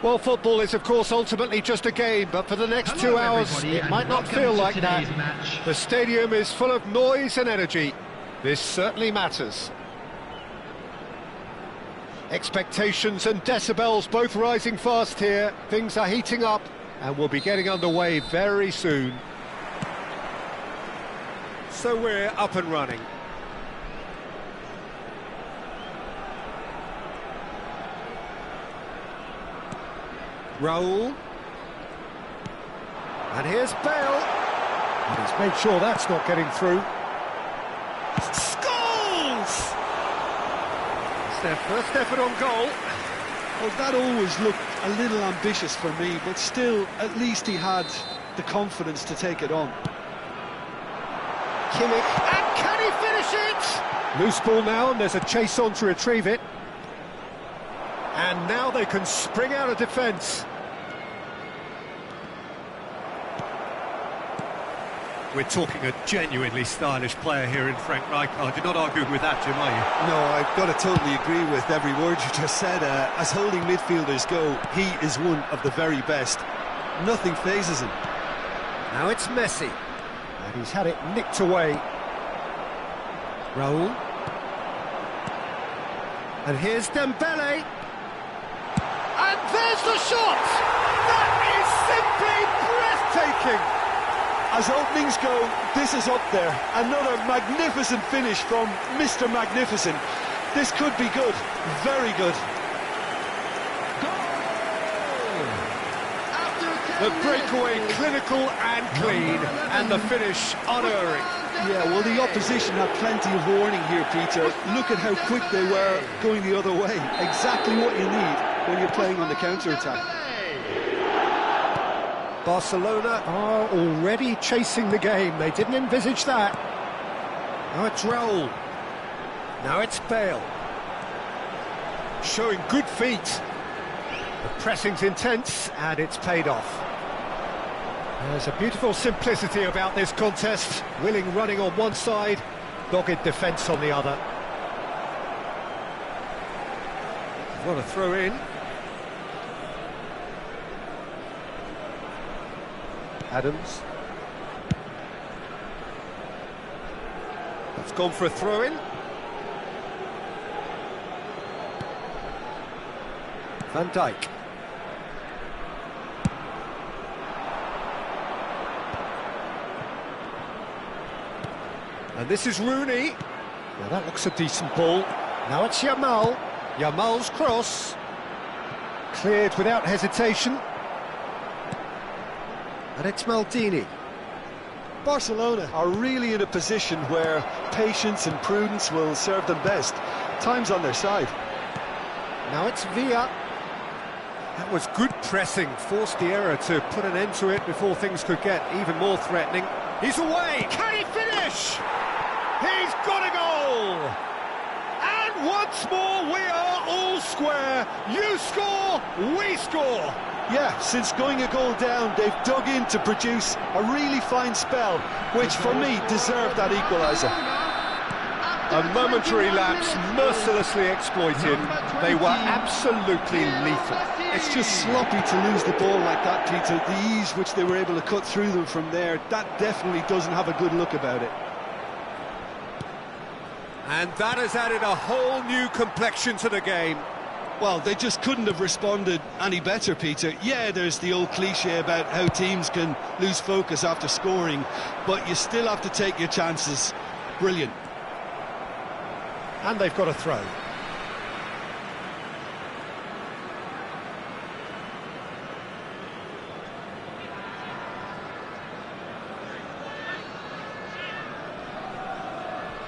Well, football is, of course, ultimately just a game, but for the next 2 hours, it might not feel like that. The stadium is full of noise and energy. This certainly matters. Expectations and decibels both rising fast here. Things are heating up, and we'll be getting underway very soon. So we're up and running. Raul. And here's Bale. And he's made sure that's not getting through. Scores! It's their first effort on goal. Well, that always looked a little ambitious for me, but still, at least he had the confidence to take it on. Kimmich. And can he finish it? Loose ball now, and there's a chase on to retrieve it. And now they can spring out of defence. We're talking a genuinely stylish player here in Frank Rijkaard. You're not arguing with that, Jim, are you? No, I've got to totally agree with every word you just said. As holding midfielders go, he is one of the very best. Nothing phases him. Now it's Messi. And he's had it nicked away. Raul. And here's Dembele. And there's the shot! That is simply breathtaking! As openings go, this is up there. Another magnificent finish from Mr. Magnificent. This could be good, very good. The breakaway clinical and clean, and the finish unerring. Yeah, well, the opposition had plenty of warning here, Peter. Look at how quick they were going the other way. Exactly what you need when you're playing on the counter-attack. Barcelona are already chasing the game. They didn't envisage that. Now it's Raul. Now it's Bale. Showing good feet. The pressing's intense, and it's paid off. There's a beautiful simplicity about this contest. Willing running on one side, dogged defence on the other. What a throw in. Adams. It's gone for a throw-in. Van Dijk. And this is Rooney. Now that looks a decent ball. Now it's Yamal. Yamal's cross. Cleared without hesitation. And it's Maldini. Barcelona are really in a position where patience and prudence will serve them best. Time's on their side. Now it's Villa. That was good pressing, forced the error to put an end to it before things could get even more threatening. He's away! Can he finish? He's got a goal! And once more we are all square. You score, we score! Yeah, since going a goal down, they've dug in to produce a really fine spell, which for me deserved that equaliser. A momentary lapse mercilessly exploited. They were absolutely lethal. It's just sloppy to lose the ball like that, Peter. The ease which they were able to cut through them from there, that definitely doesn't have a good look about it. And that has added a whole new complexion to the game. Well, they just couldn't have responded any better, Peter. Yeah, there's the old cliche about how teams can lose focus after scoring, but you still have to take your chances. Brilliant. And they've got a throw.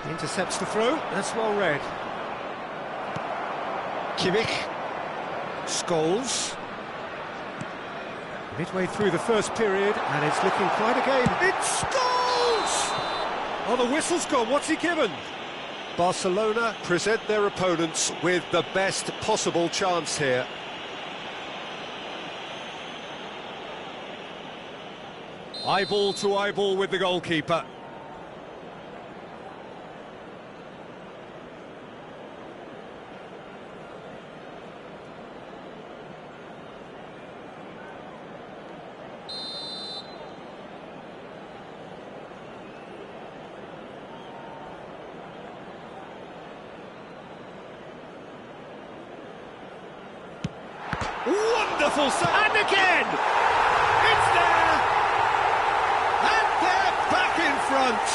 Intercepts the throw. That's well read. Kimmich. Scholes. Midway through the first period, and it's looking quite a game. It's Scholes! Oh, the whistle's gone. What's he given? Barcelona present their opponents with the best possible chance here. Eyeball to eyeball with the goalkeeper. Wonderful save! And again! It's there! And they're back in front!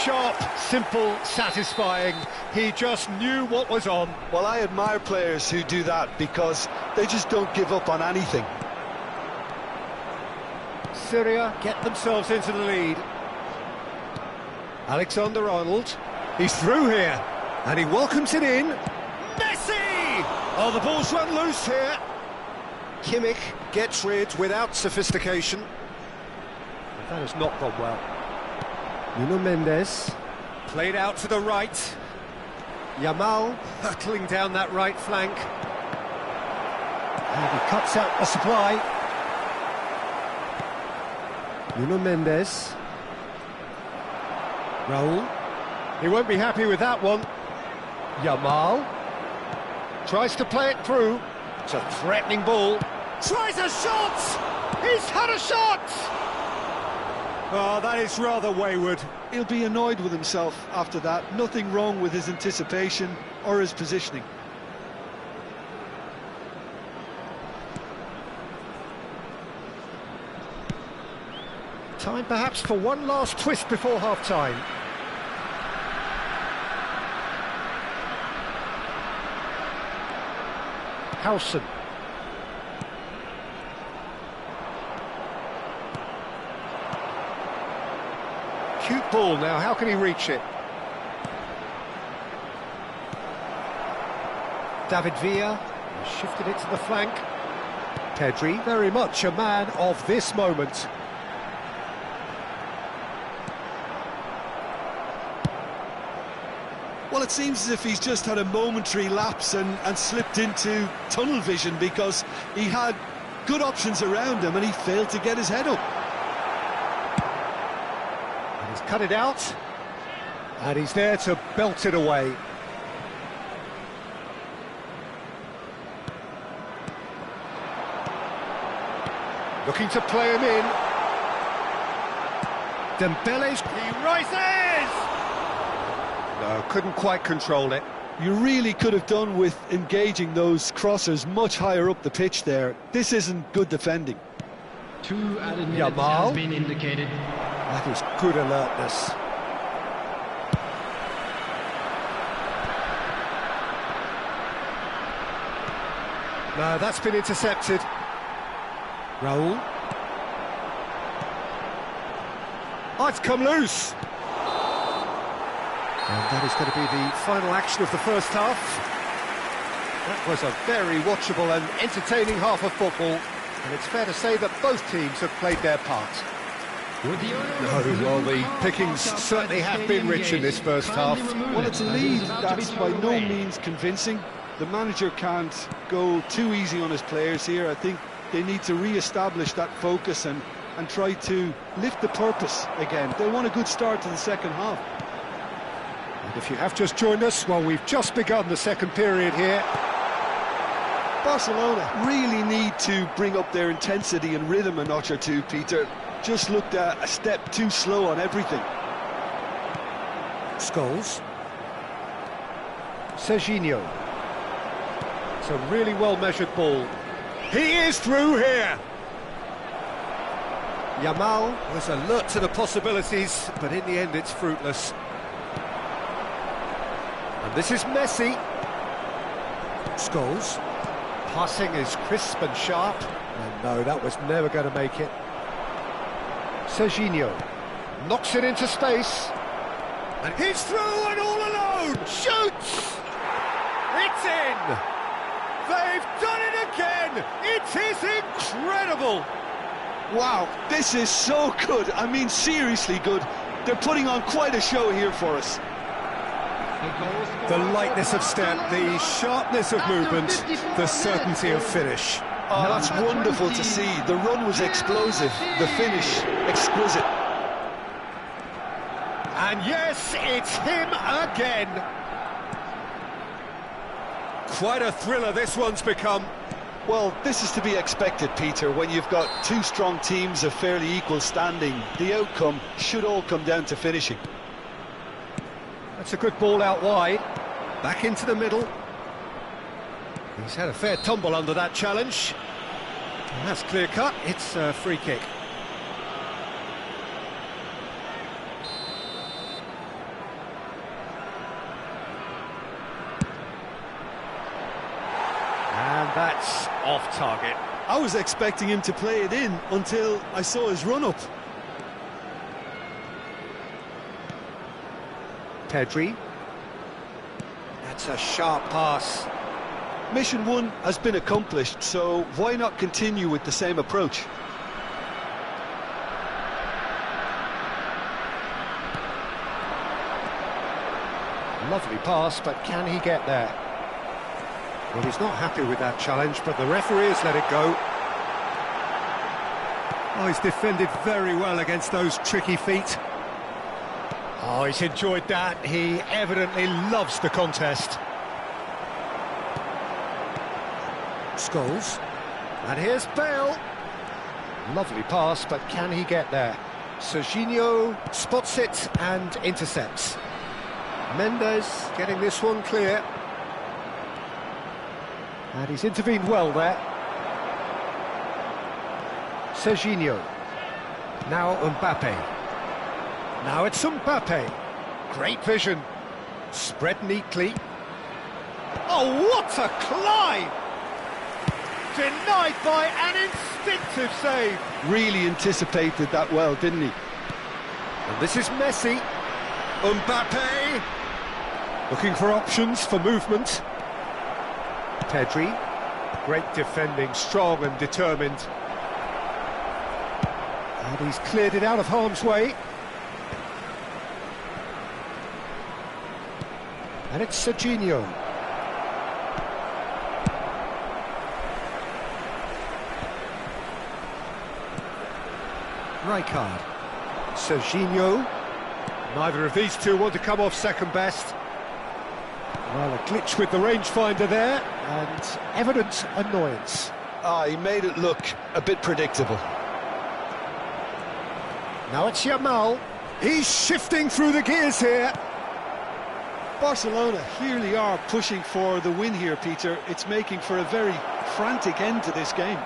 Sharp, simple, satisfying. He just knew what was on. Well, I admire players who do that because they just don't give up on anything. Syria get themselves into the lead. Alexander-Arnold, he's through here, and he welcomes it in. Messi! Oh, the ball's run loose here. Kimmich gets rid without sophistication. But that has not gone well. Nuno Mendes, played out to the right. Yamal hurtling down that right flank. And he cuts out a supply. Nuno Mendes. Raul. He won't be happy with that one. Yamal. Tries to play it through. It's a threatening ball. Tries a shot! He's had a shot! Oh, that is rather wayward. He'll be annoyed with himself after that. Nothing wrong with his anticipation or his positioning. Time perhaps for one last twist before half-time. Howson. Cute ball now, how can he reach it? David Villa shifted it to the flank. Pedri, very much a man of this moment. Well, it seems as if he's just had a momentary lapse and slipped into tunnel vision because he had good options around him and he failed to get his head up. And he's cut it out, and he's there to belt it away. Looking to play him in. Dembele's... He rises! No, couldn't quite control it. You really could have done with engaging those crossers much higher up the pitch there. This isn't good defending. 2 added minutes has been indicated. That is good alertness. No, that's been intercepted. Raul. Oh, it's come loose. And that is going to be the final action of the first half. That was a very watchable and entertaining half of football, and it's fair to say that both teams have played their part. No, well, the pickings certainly have been rich in this first half. Well, it's a lead that's by no means convincing. The manager can't go too easy on his players here. I think they need to re-establish that focus and try to lift the purpose again. They want a good start to the second half. And if you have just joined us, well, we've just begun the second period here. Barcelona really need to bring up their intensity and rhythm a notch or two, Peter. Just looked a step too slow on everything. Scholes. Serginho. It's a really well-measured ball. He is through here! Yamal was alert to the possibilities, but in the end it's fruitless. And this is Messi. Scholes. Passing is crisp and sharp. And no, that was never going to make it. Serginho knocks it into space. And he's through and all alone! Shoots! It's in! They've done it again! It is incredible! Wow, this is so good. I mean, seriously good. They're putting on quite a show here for us. The lightness of step, the sharpness of movement, the certainty of finish. Oh, that's wonderful to see. The run was explosive, the finish exquisite. And yes, it's him again. Quite a thriller this one's become. Well, this is to be expected, Peter. When you've got two strong teams of fairly equal standing, the outcome should all come down to finishing. That's a good ball out wide. Back into the middle. He's had a fair tumble under that challenge. And that's clear cut, it's a free kick. And that's off target. I was expecting him to play it in until I saw his run-up. Pedri. That's a sharp pass. Mission 1 has been accomplished, so why not continue with the same approach? Lovely pass, but can he get there? Well, he's not happy with that challenge, but the referee has let it go. Oh, he's defended very well against those tricky feet. Oh, he's enjoyed that. He evidently loves the contest. Scholes. And here's Bale. Lovely pass, but can he get there? Serginho spots it and intercepts. Mendes getting this one clear. And he's intervened well there. Serginho. Now Mbappe. Now it's Mbappe. Great vision. Spread neatly. Oh, what a climb! Denied by an instinctive save. Really anticipated that well, didn't he? And this is Messi. Mbappe. Looking for options for movement. Pedri. Great defending, strong and determined. And he's cleared it out of harm's way. And it's Serginho. Rijkaard. Serginho. Neither of these two want to come off second best. Well, a glitch with the rangefinder there, and evident annoyance. He made it look a bit predictable. Now it's Yamal. He's shifting through the gears here. Barcelona clearly are pushing for the win here, Peter. It's making for a very frantic end to this game.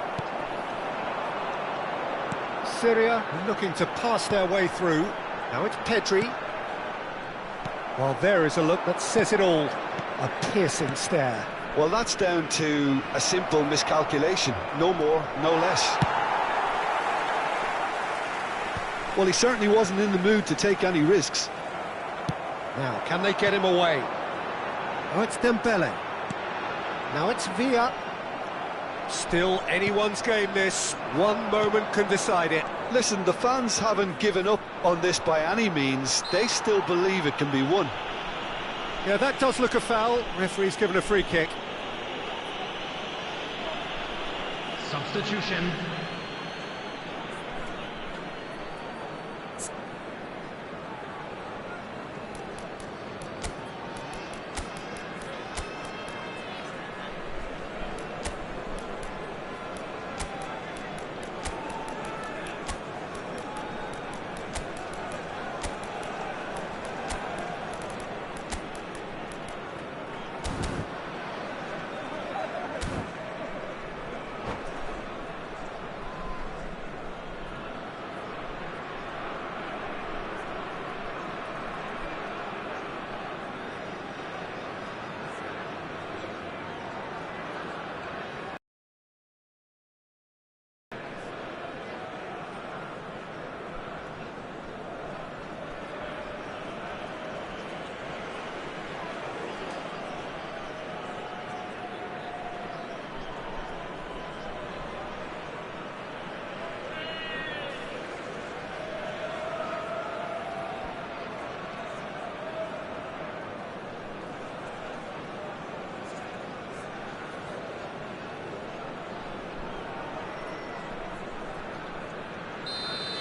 Syria looking to pass their way through. Now it's Pedri. Well, there is a look that says it all. A piercing stare. Well, that's down to a simple miscalculation. No more, no less. Well, he certainly wasn't in the mood to take any risks. Now, can they get him away? Oh, it's Dembele. Now it's Villa. Still anyone's game, this. One moment can decide it. Listen, the fans haven't given up on this by any means. They still believe it can be won. Yeah, that does look a foul. Referee's given a free kick. Substitution.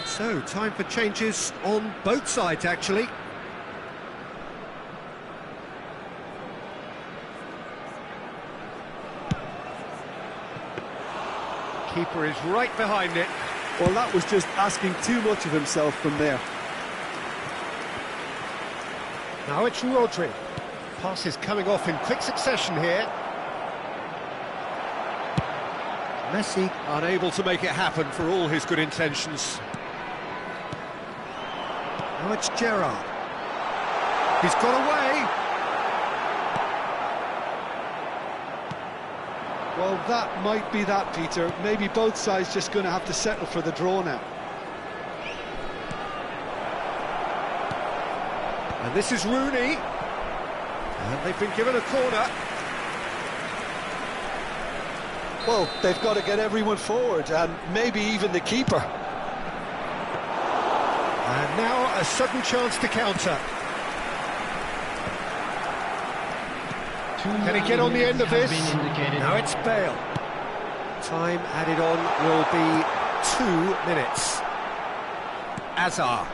So, time for changes on both sides, actually. Keeper is right behind it. Well, that was just asking too much of himself from there. Now it's Rodri. Passes coming off in quick succession here. Messi unable to make it happen for all his good intentions. Now it's Gerrard. He's got away. Well, that might be that, Peter. Maybe both sides just going to have to settle for the draw now. And this is Rooney. And they've been given a corner. Well, they've got to get everyone forward, and maybe even the keeper. And now a sudden chance to counter. Can he get on the end of this? Now it's Bale. Time added on will be 2 minutes. Azar.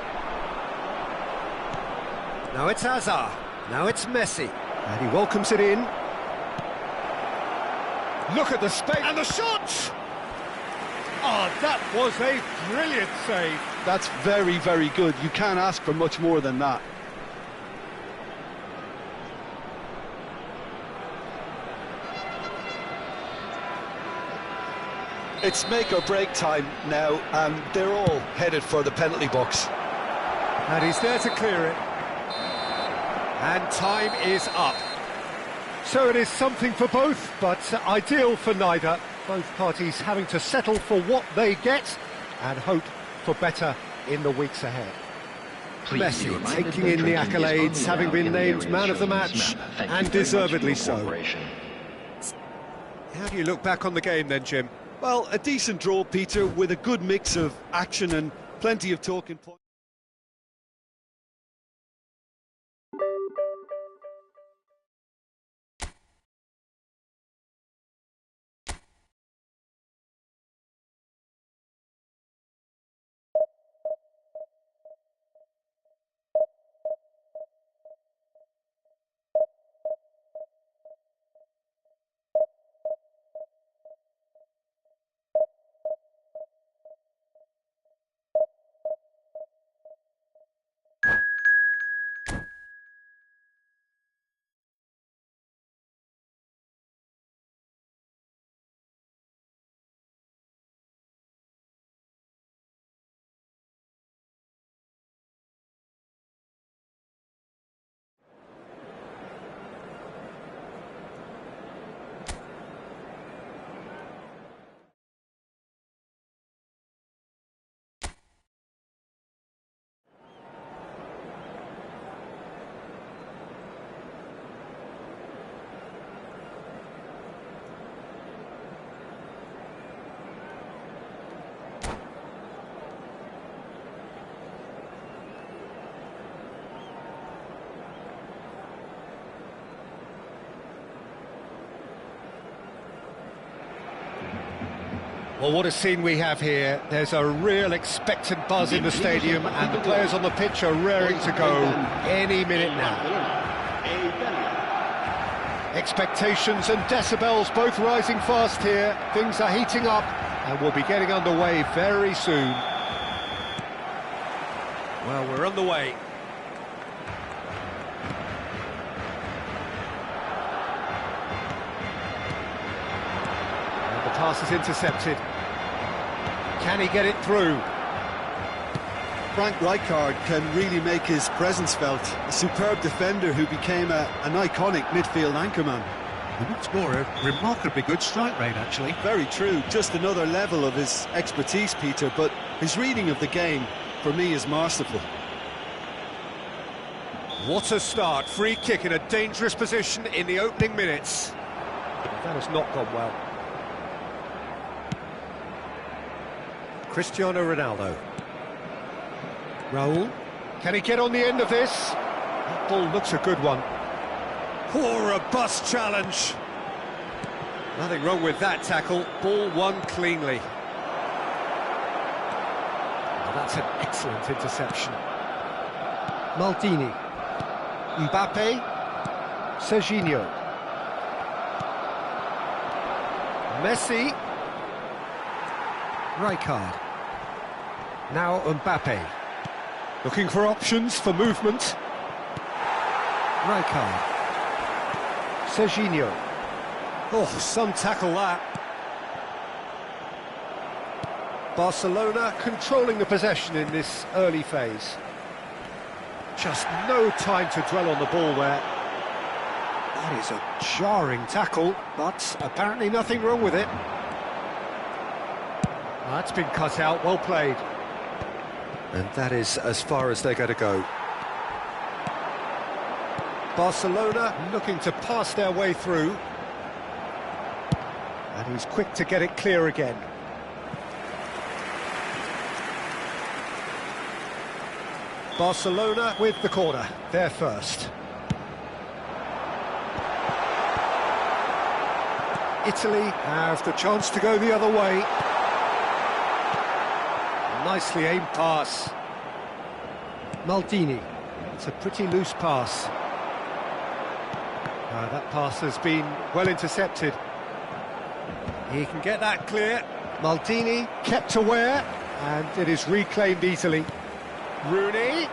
Now it's Azar. Now it's Messi. And he welcomes it in. Look at the space. And the shot! Oh, that was a brilliant save. That's very, very good. You can't ask for much more than that. It's make or break time now, and they're all headed for the penalty box. And he's there to clear it. And time is up. So it is something for both, but ideal for neither. Both parties having to settle for what they get and hope for better in the weeks ahead. Messi taking in the accolades, having been named man of the match, and deservedly so. How do you look back on the game then, Jim? Well, a decent draw, Peter, with a good mix of action and plenty of talking points. Well, what a scene we have here. There's a real expectant buzz in the stadium, and the players on the pitch are raring to go any minute now. Expectations and decibels both rising fast here. Things are heating up, and we'll be getting underway very soon. Well, we're on the way. And the pass is intercepted. Can he get it through? Frank Rijkaard can really make his presence felt. A superb defender who became an iconic midfield anchorman. And what's more, a remarkably good strike rate, actually. Very true. Just another level of his expertise, Peter, but his reading of the game, for me, is masterful. What a start. Free kick in a dangerous position in the opening minutes. That has not gone well. Cristiano Ronaldo. Raul. Can he get on the end of this? That ball looks a good one. Oh, a robust challenge. Nothing wrong with that tackle. Ball won cleanly. Oh, that's an excellent interception. Maldini. Mbappe. Serginho. Messi. Rijkaard. Now Mbappe. Looking for options for movement. Rijkaard. Serginho. Oh, some tackle that. Barcelona controlling the possession in this early phase. Just no time to dwell on the ball there. That is a jarring tackle, but apparently nothing wrong with it. That's been cut out, well played. And that is as far as they're going to go. Barcelona looking to pass their way through. And he's quick to get it clear again. Barcelona with the corner, they're first. Italy have the chance to go the other way. Nicely aimed pass. Maldini, it's a pretty loose pass. That pass has been well intercepted. He can get that clear. Maldini kept aware, and it is reclaimed easily. Rooney.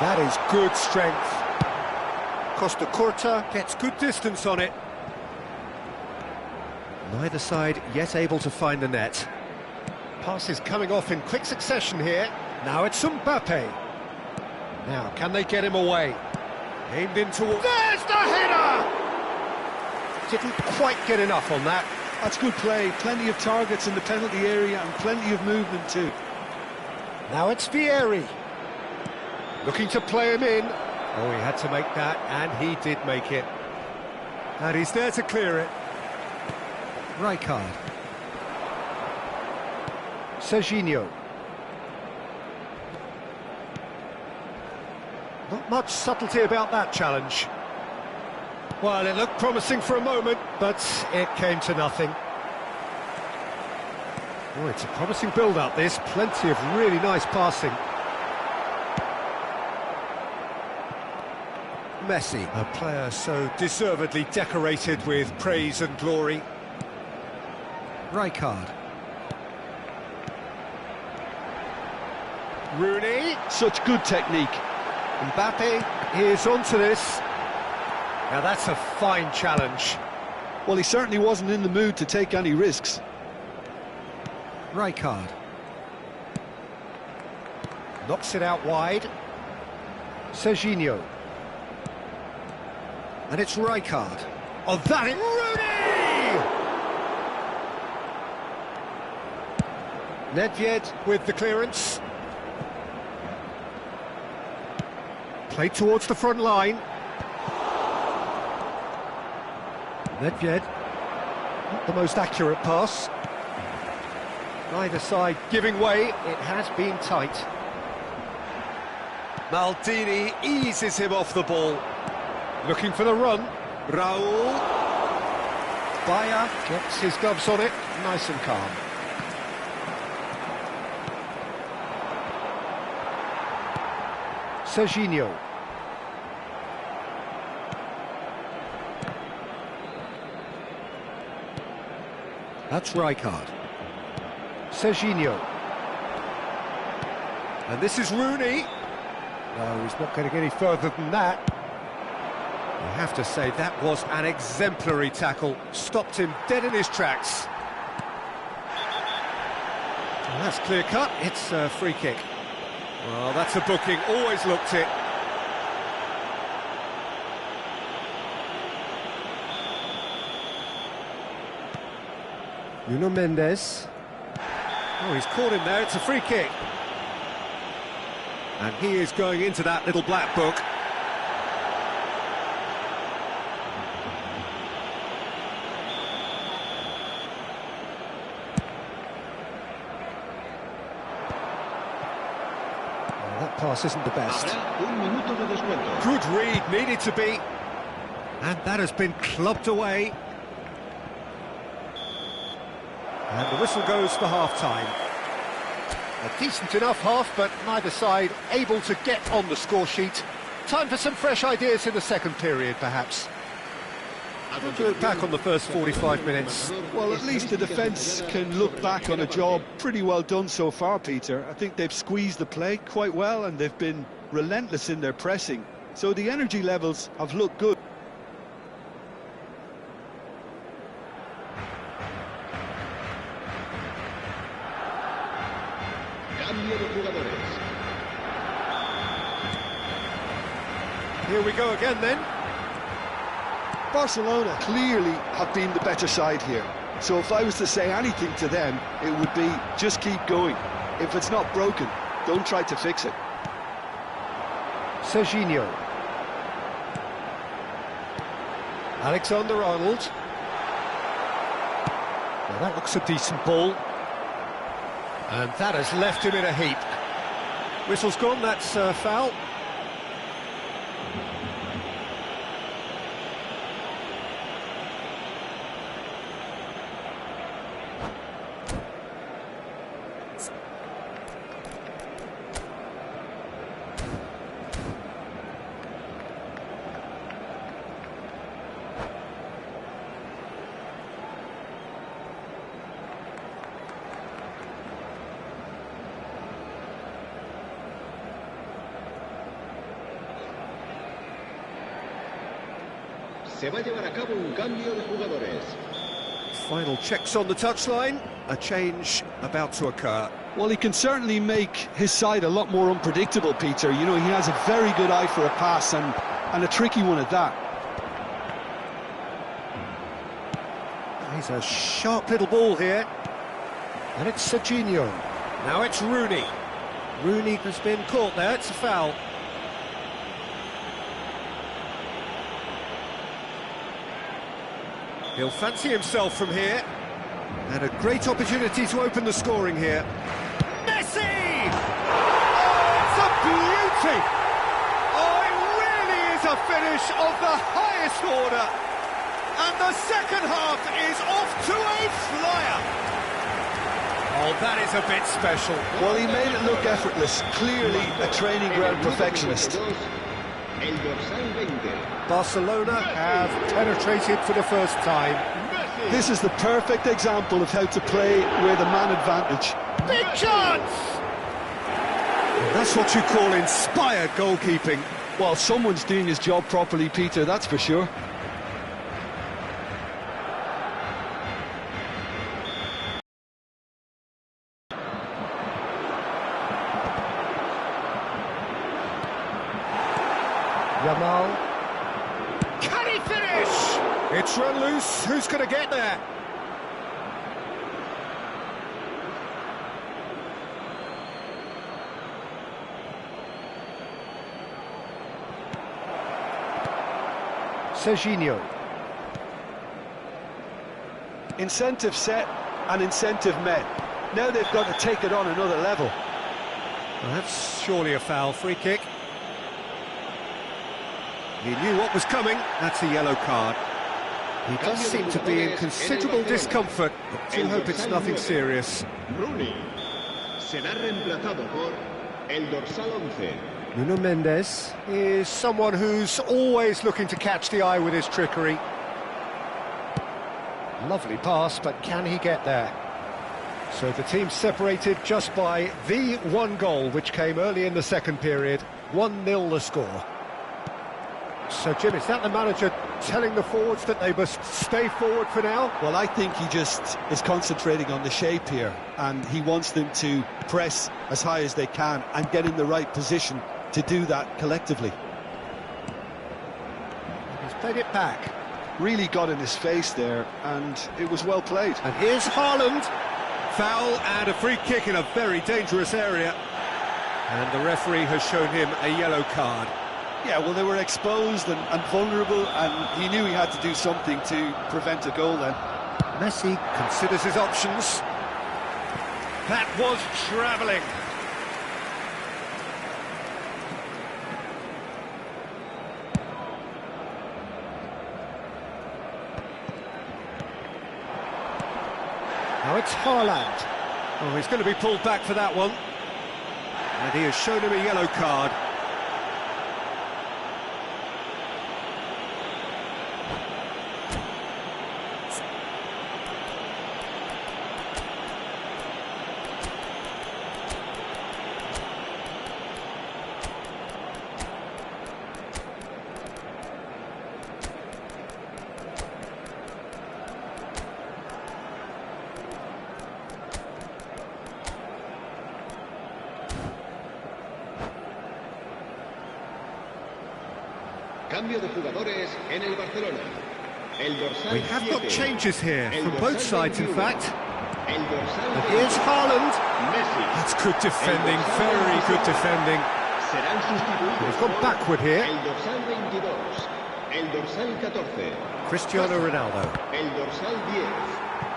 That is good strength. Costa Curta gets good distance on it. Neither side yet able to find the net. Passes coming off in quick succession here. Now it's Mbappe. Now, can they get him away? Aimed into... There's the header! Didn't quite get enough on that. That's good play. Plenty of targets in the penalty area and plenty of movement too. Now it's Vieri. Looking to play him in. Oh, he had to make that, and he did make it. And he's there to clear it. Rijkaard. Serginho. Not much subtlety about that challenge. Well, it looked promising for a moment, but it came to nothing. Oh, it's a promising build-up, this. Plenty of really nice passing. Messi, a player so deservedly decorated with praise and glory. Rijkaard. Rooney. Such good technique. Mbappe is onto this. Now that's a fine challenge. Well, he certainly wasn't in the mood to take any risks. Rijkaard. Knocks it out wide. Serginho. And it's Rijkaard. Oh, that is... Rooney! Nedved with the clearance. Played towards the front line. Nedved. Not the most accurate pass. Neither side giving way. It has been tight. Maldini eases him off the ball. Looking for the run. Raul. Bayer gets his gloves on it. Nice and calm. Serginho. That's Rijkaard. Serginho. And this is Rooney. No, he's not going to get any further than that. You have to say that was an exemplary tackle. Stopped him dead in his tracks. Well, that's clear cut. It's a free kick. Well, that's a booking. Always looked it. Nuno Mendes. Oh, he's caught him there. It's a free kick. And he is going into that little black book. Well, that pass isn't the best. Good read, needed to be. And that has been clubbed away. And the whistle goes for half-time. A decent enough half, but neither side able to get on the score sheet. Time for some fresh ideas in the second period, perhaps. We'll do it back on the first 45 minutes. Well, at least the defence can look back on a job pretty well done so far, Peter. I think they've squeezed the play quite well and they've been relentless in their pressing. So the energy levels have looked good. Here we go again then. Barcelona clearly have been the better side here. So if I was to say anything to them, it would be just keep going. If it's not broken, don't try to fix it. Serginho. Alexander-Arnold. Well, that looks a decent ball. And that has left him in a heap. Whistle's gone, that's foul. Se va a llevar a cabo un cambio de jugadores. Final checks on the touchline. A change about to occur. Well, he can certainly make his side a lot more unpredictable, Peter. You know, he has a very good eye for a pass and a tricky one at that. He's a sharp little ball here. And it's Serginho. Now it's Rooney. Rooney has been caught there, it's a foul. He'll fancy himself from here. And a great opportunity to open the scoring here. Messi! Oh, it's a beauty! Oh, it really is a finish of the highest order. And the second half is off to a flyer. Oh, that is a bit special. Well, he made it look effortless. Clearly a training ground perfectionist. Barcelona have penetrated for the first time. This is the perfect example of how to play with a man advantage. Big chance! And that's what you call inspired goalkeeping. Well, someone's doing his job properly, Peter, that's for sure. Yamal. Can he finish? It's run loose. Who's going to get there? Serginho. Incentive set and incentive met. Now they've got to take it on another level. Well, that's surely a foul. Free kick. He knew what was coming. That's a yellow card. He does seem to be in considerable discomfort. I do hope it's nothing serious. Rooney será reemplazado por el dorsal 11. Nuno Mendes is someone who's always looking to catch the eye with his trickery. Lovely pass, but can he get there? So the team separated just by the one goal, which came early in the second period. 1-0 the score. So, Jim, is that the manager telling the forwards that they must stay forward for now? Well, I think he just is concentrating on the shape here, and he wants them to press as high as they can and get in the right position to do that collectively. He's played it back. Really got in his face there, and it was well played. And here's Haaland. Foul and a free kick in a very dangerous area. And the referee has shown him a yellow card. Yeah, well, they were exposed and vulnerable, and he knew he had to do something to prevent a goal then. Messi considers his options. That was travelling. Now it's Haaland. Oh, he's going to be pulled back for that one. And he has shown him a yellow card. Cambio de jugadores en el Barcelona. El dorsal We have got 7. changes here El from dorsal both sides, in 21. fact. El dorsal And 20. here's Haaland. Messi. That's good defending, very good defending. Serán sustituidos They've gone por backward here. el dorsal 22, el dorsal 14, Cristiano Ronaldo. el dorsal 10,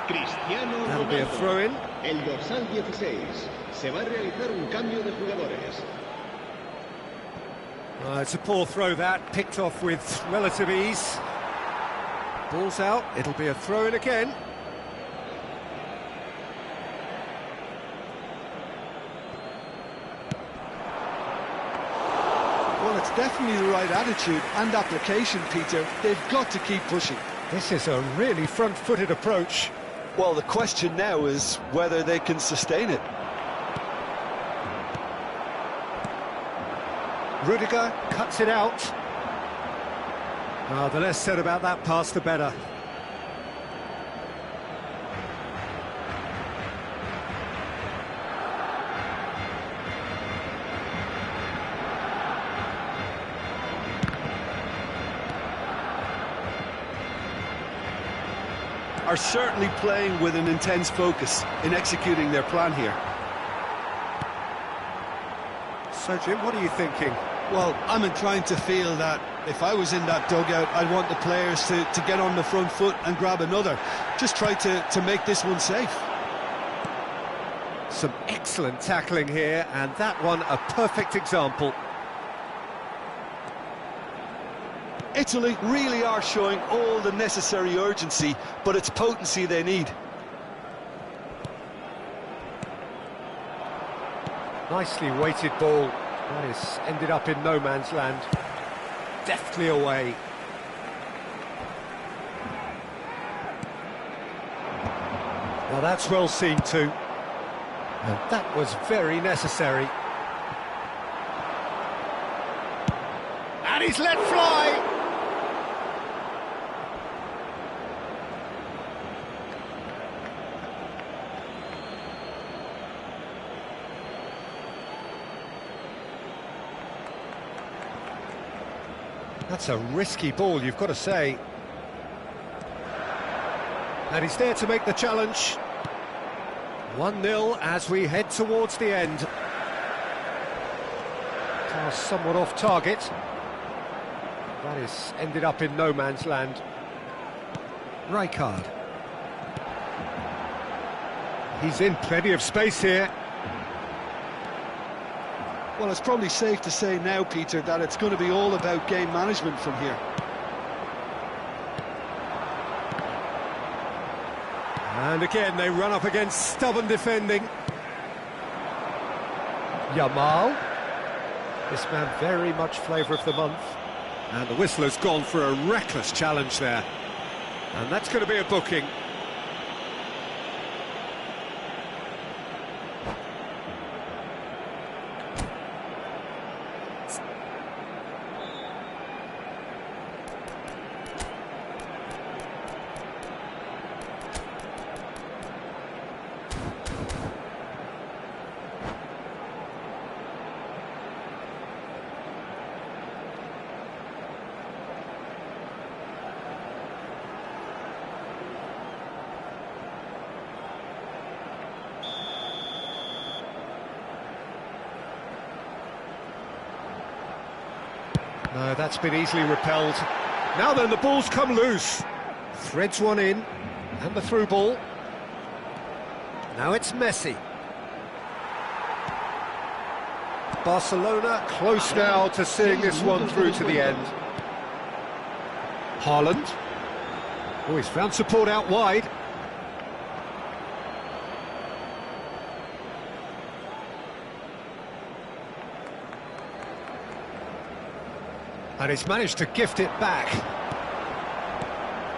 Cristiano That'll be a Ronaldo, throw-in. el dorsal 16. Se va a realizar un cambio de jugadores. It's a poor throw that, picked off with relative ease. Ball's out, it'll be a throw-in again. Well, it's definitely the right attitude and application, Peter. They've got to keep pushing. This is a really front-footed approach. Well, the question now is whether they can sustain it. Rudiger cuts it out. The less said about that pass, the better. Are certainly playing with an intense focus in executing their plan here. So, Jim, what are you thinking? Well, I'm inclined to feel that if I was in that dugout, I'd want the players to get on the front foot and grab another. Just try to make this one safe. Some excellent tackling here, and that one a perfect example. Italy really are showing all the necessary urgency, but it's potency they need. Nicely weighted ball. That is ended up in no man's land. Deftly away. Well, that's well seen too. And that was very necessary. And he's let fly! That's a risky ball, you've got to say. And he's there to make the challenge. 1-0 as we head towards the end. Task somewhat off target. That is ended up in no man's land. Rijkaard. He's in plenty of space here. Well, it's probably safe to say now, Peter, that it's going to be all about game management from here. And again, they run up against stubborn defending. Yamal. This man very much flavour of the month. And the whistle has gone for a reckless challenge there. And that's going to be a booking. No, that's been easily repelled. Now then, the ball's come loose. Threads one in, and the through ball. Now it's Messi. Barcelona close now to seeing this one through to the end. Haaland. Oh, he's found support out wide. And he's managed to gift it back.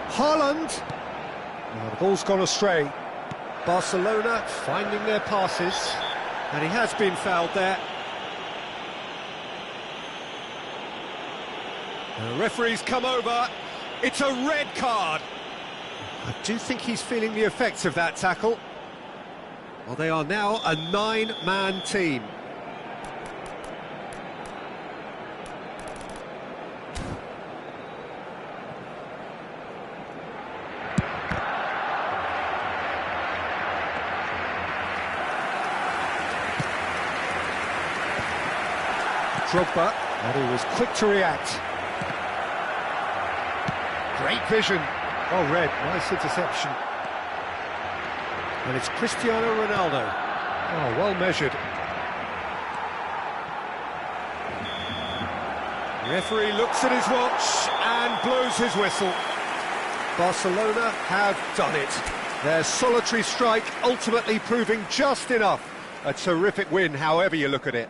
Haaland! Oh, the ball's gone astray. Barcelona finding their passes. And he has been fouled there. And the referee's come over. It's a red card. I do think he's feeling the effects of that tackle. Well, they are now a 9-man team. Drogba, and he was quick to react. Great vision. Oh, read, nice interception. And it's Cristiano Ronaldo. Oh, well measured. Referee looks at his watch and blows his whistle. Barcelona have done it. Their solitary strike ultimately proving just enough. A terrific win, however you look at it.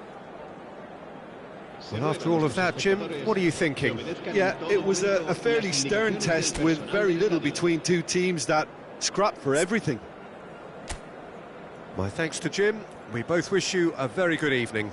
Well, after all of that, Jim, what are you thinking? Yeah, it was a fairly stern test with very little between two teams that scrapped for everything. My thanks to Jim. We both wish you a very good evening.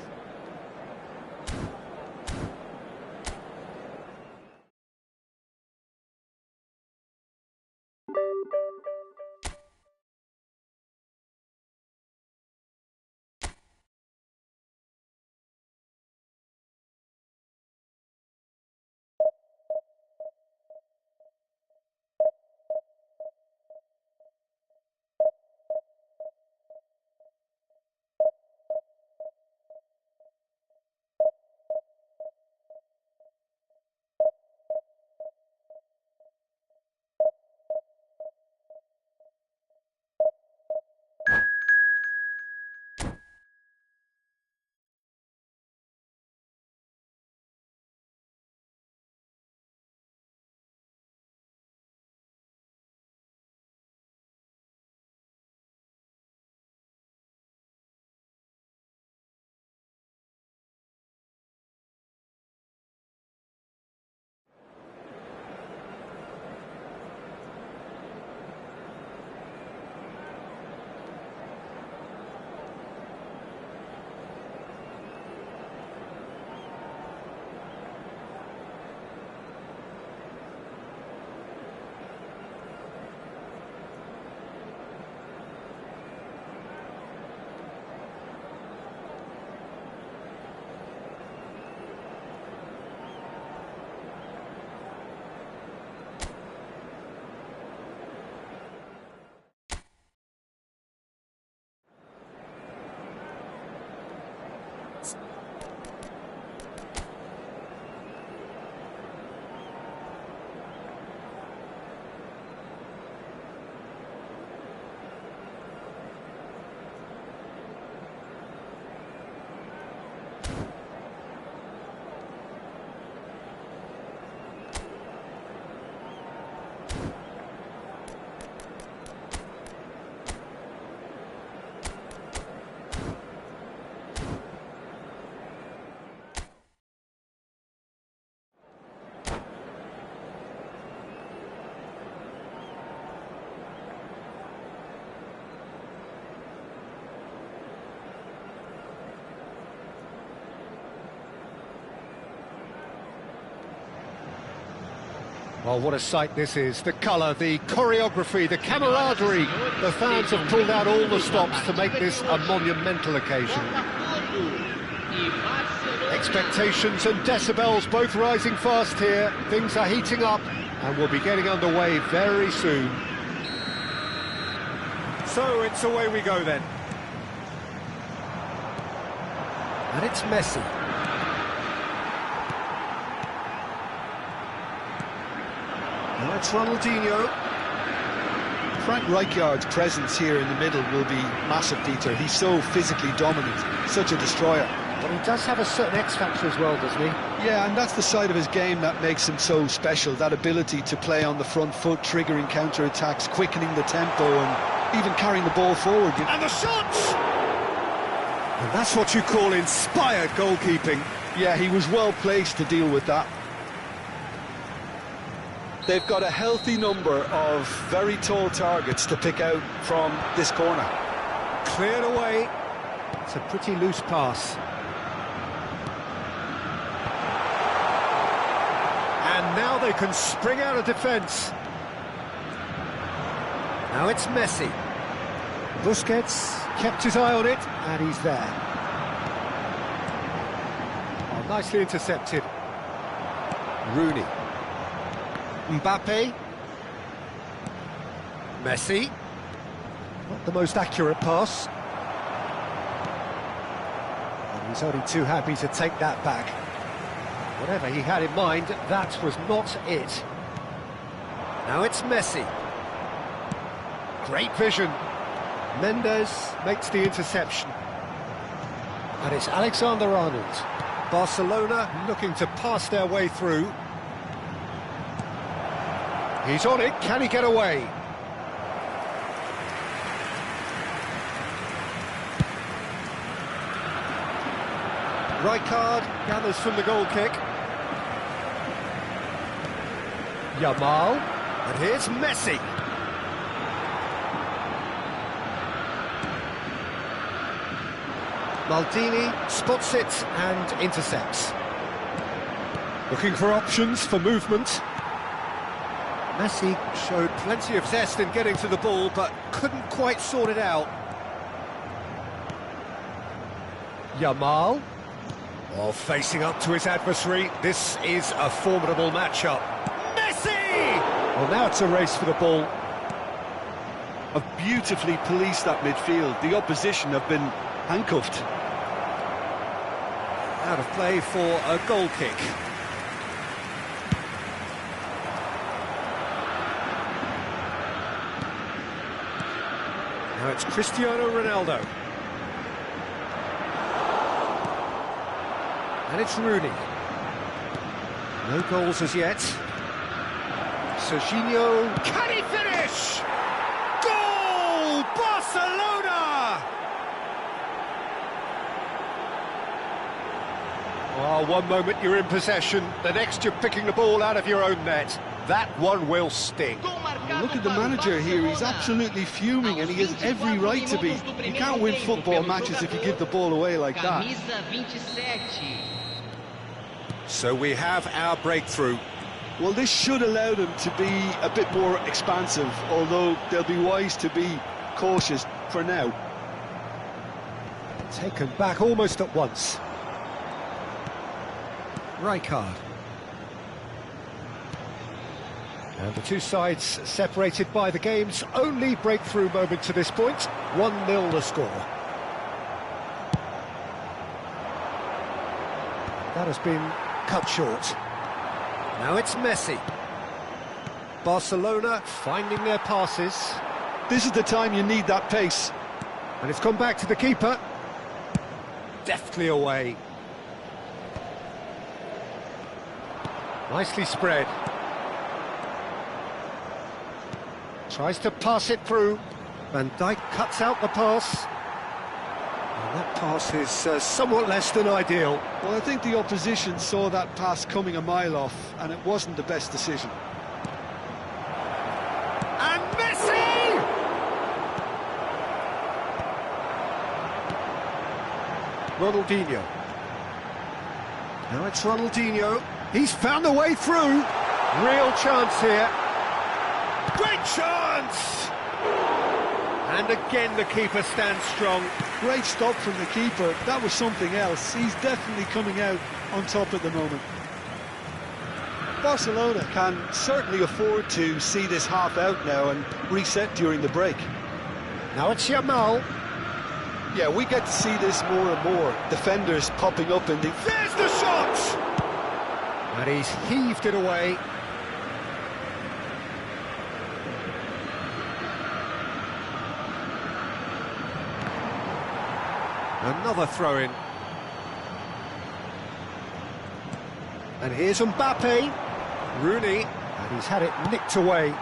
Well, what a sight this is. The colour, the choreography, the camaraderie. The fans have pulled out all the stops to make this a monumental occasion. Expectations and decibels both rising fast here. Things are heating up and we'll be getting underway very soon. So it's away we go then. And it's Messi. Now it's Ronaldinho. Frank Rijkaard's presence here in the middle will be massive, Peter. He's so physically dominant, such a destroyer. But he does have a certain X-factor as well, doesn't he? Yeah, and that's the side of his game that makes him so special, that ability to play on the front foot, triggering counter-attacks, quickening the tempo and even carrying the ball forward. And the shots! And that's what you call inspired goalkeeping. Yeah, he was well placed to deal with that. They've got a healthy number of very tall targets to pick out from this corner. Cleared away. It's a pretty loose pass. And now they can spring out of defence. Now it's Messi. Busquets kept his eye on it, and he's there. Oh, nicely intercepted. Rooney. Mbappe. Messi. Not the most accurate pass. He's only too happy to take that back. Whatever he had in mind, that was not it. Now it's Messi. Great vision. Mendes makes the interception. And it's Alexander-Arnold. Barcelona looking to pass their way through. He's on it, can he get away? Rijkaard gathers from the goal kick. Yamal, and here's Messi. Maldini spots it and intercepts. Looking for options for movement. Messi showed plenty of zest in getting to the ball, but couldn't quite sort it out. Yamal. While facing up to his adversary, this is a formidable matchup. Messi! Well, now it's a race for the ball. Have beautifully policed that midfield. The opposition have been handcuffed. Out of play for a goal kick. Now it's Cristiano Ronaldo. And it's Rooney. No goals as yet. Serginho. Can he finish? Goal! Barcelona! Oh, one moment you're in possession, the next you're picking the ball out of your own net. That one will sting. Look at the manager here, he's absolutely fuming and he has every right to be. You can't win football matches if you give the ball away like that. So we have our breakthrough. Well, this should allow them to be a bit more expansive, although they'll be wise to be cautious for now. Taken back almost at once. Rijkaard. And the two sides separated by the game's only breakthrough moment to this point. 1-0 the score. That has been cut short. Now it's Messi. Barcelona finding their passes. This is the time you need that pace. And it's gone back to the keeper. Deftly away. Nicely spread. Tries to pass it through. Van Dijk cuts out the pass. And that pass is somewhat less than ideal. Well, I think the opposition saw that pass coming a mile off, and it wasn't the best decision. And Messi! Ronaldinho. Now it's Ronaldinho. He's found a way through. Real chance here. Great chance! And again the keeper stands strong. Great stop from the keeper. That was something else. He's definitely coming out on top at the moment. Barcelona can certainly afford to see this half out now and reset during the break. Now it's Yamal. Yeah, we get to see this more and more. Defenders popping up in the... There's the shot! And he's heaved it away. Another throw-in. And here's Mbappe. Rooney. And he's had it nicked away.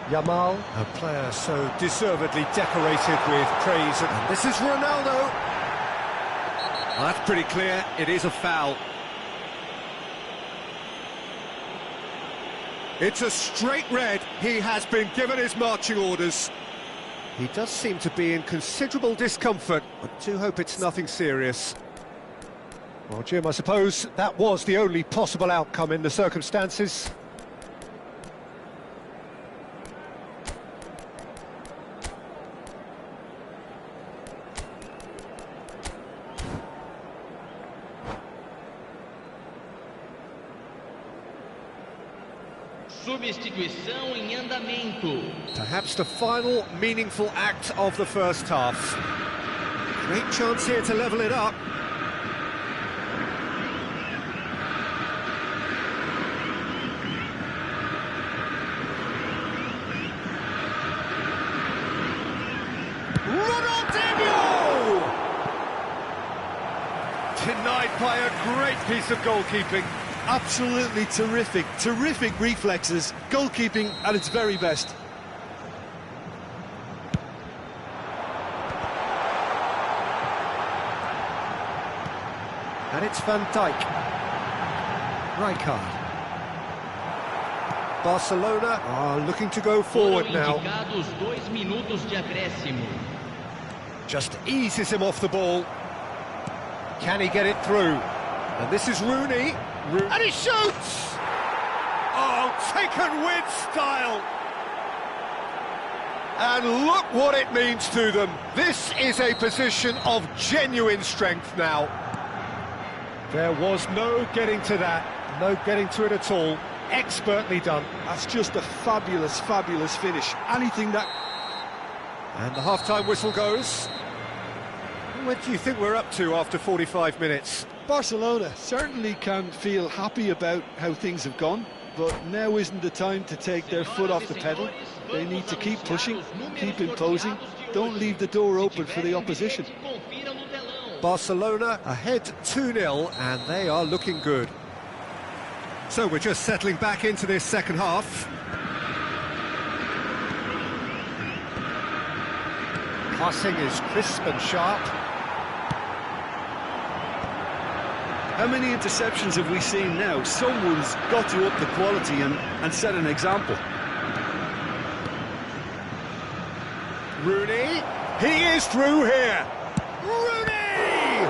Yamal, a player so deservedly decorated with praise. And this is Ronaldo. Well, that's pretty clear. It is a foul. It's a straight red. He has been given his marching orders. He does seem to be in considerable discomfort. I do hope it's nothing serious. Well, Jim, I suppose that was the only possible outcome in the circumstances. Substituição em andamento. Perhaps the final meaningful act of the first half. Great chance here to level it up. piece of goalkeeping. Absolutely terrific, terrific reflexes. Goalkeeping at its very best. And it's Van Dijk. Rijkaard. Barcelona are looking to go forward now. Indicados 2 minutos de acréscimo. Just eases him off the ball. Can he get it through? And this is Rooney. And he shoots! Oh, taken with style. And look what it means to them. This is a position of genuine strength now. There was no getting to that. No getting to it at all. Expertly done. That's just a fabulous, fabulous finish. Anything that... And the half-time whistle goes. What do you think we're up to after 45 minutes? Barcelona certainly can feel happy about how things have gone, but now isn't the time to take their foot off the pedal. They need to keep pushing, keep imposing, don't leave the door open for the opposition. Barcelona ahead 2-0, and they are looking good. So we're just settling back into this second half. Passing is crisp and sharp. How many interceptions have we seen now? Someone's got to up the quality and set an example. Rooney, he is through here. Rooney!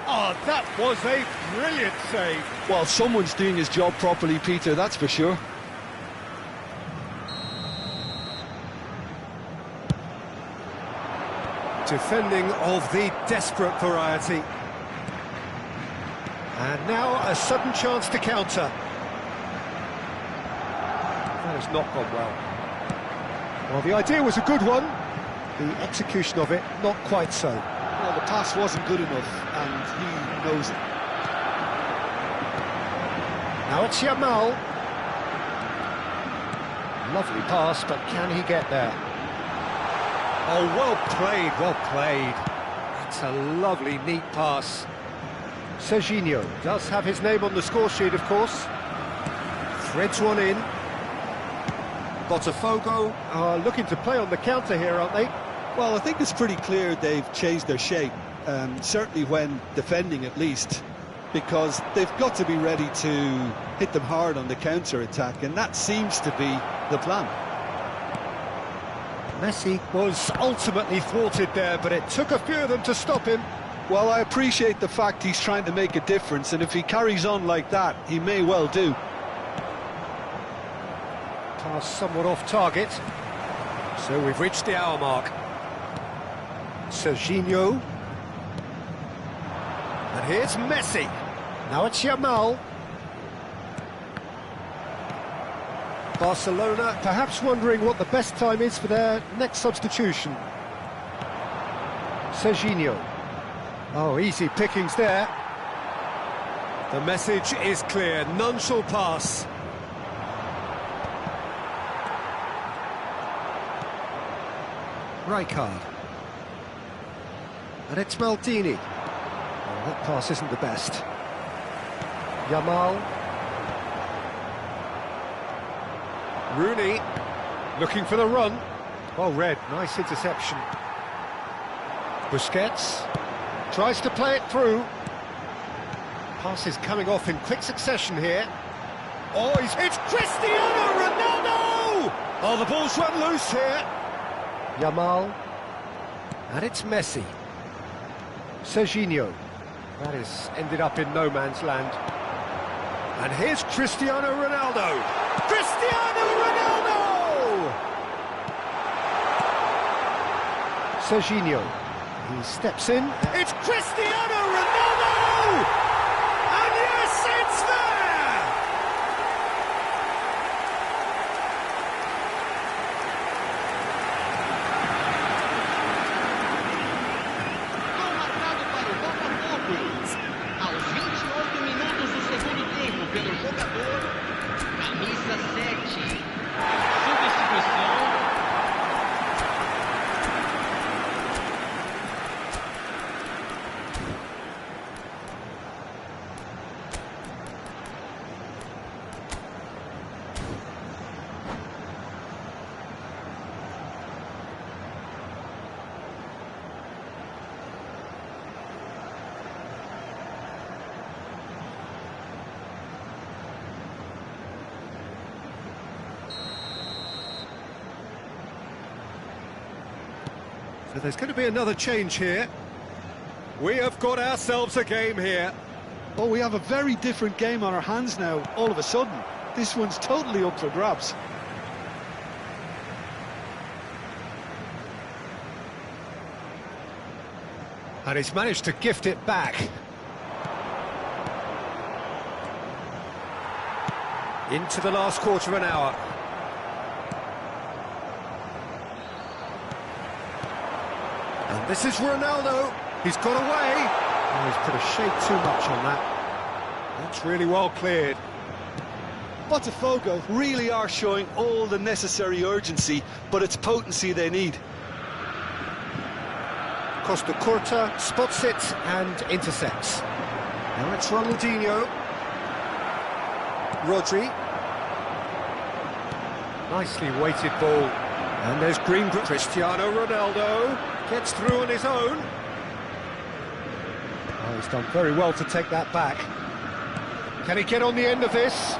Oh, that was a brilliant save. Well, someone's doing his job properly, Peter, that's for sure. Defending of the desperate variety. And now a sudden chance to counter. That has not gone well. Well, the idea was a good one. The execution of it, not quite so. Well, the pass wasn't good enough, and he knows it. Now it's Yamal. Lovely pass, but can he get there? Oh, well played, well played. That's a lovely, neat pass. Serginho does have his name on the score sheet, of course. Threads one in. Botafogo are looking to play on the counter here, aren't they? Well, I think it's pretty clear they've changed their shape, certainly when defending at least, because they've got to be ready to hit them hard on the counter-attack, and that seems to be the plan. Messi was ultimately thwarted there, but it took a few of them to stop him. Well, I appreciate the fact he's trying to make a difference, and if he carries on like that, he may well do. Pass somewhat off target. So we've reached the hour mark. Serginho. And here's Messi. Now it's Yamal. Barcelona perhaps wondering what the best time is for their next substitution. Serginho. Oh, easy pickings there. The message is clear. None shall pass. Rijkaard. And it's Maldini. Oh, that pass isn't the best. Yamal. Rooney, looking for the run. Well read, nice interception. Busquets, tries to play it through. Pass is coming off in quick succession here. Oh, it's Cristiano Ronaldo! Oh, the ball's run loose here. Yamal. And it's Messi. Serginho. That has ended up in no man's land. And here's Cristiano Ronaldo. Cristiano Ronaldo! Serginho. He steps in. It's Cristiano Ronaldo! And yes, it's there! Gol marcado para o Botafogo. Aos 28 minutos do segundo tempo pelo jogador, camisa 7. Substituição. So there's going to be another change here. We have got ourselves a game here. Oh, we have a very different game on our hands now, all of a sudden. This one's totally up for grabs. And he's managed to gift it back. Into the last quarter of an hour. And this is Ronaldo. He's got away. Oh, he's put a shade too much on that. That's really well cleared. Botafogo really are showing all the necessary urgency, but it's potency they need. Costa Curta spots it and intercepts. Now it's Ronaldinho. Rodri. Nicely weighted ball. And there's Greenwood. Cristiano Ronaldo gets through on his own. Oh, he's done very well to take that back. Can he get on the end of this?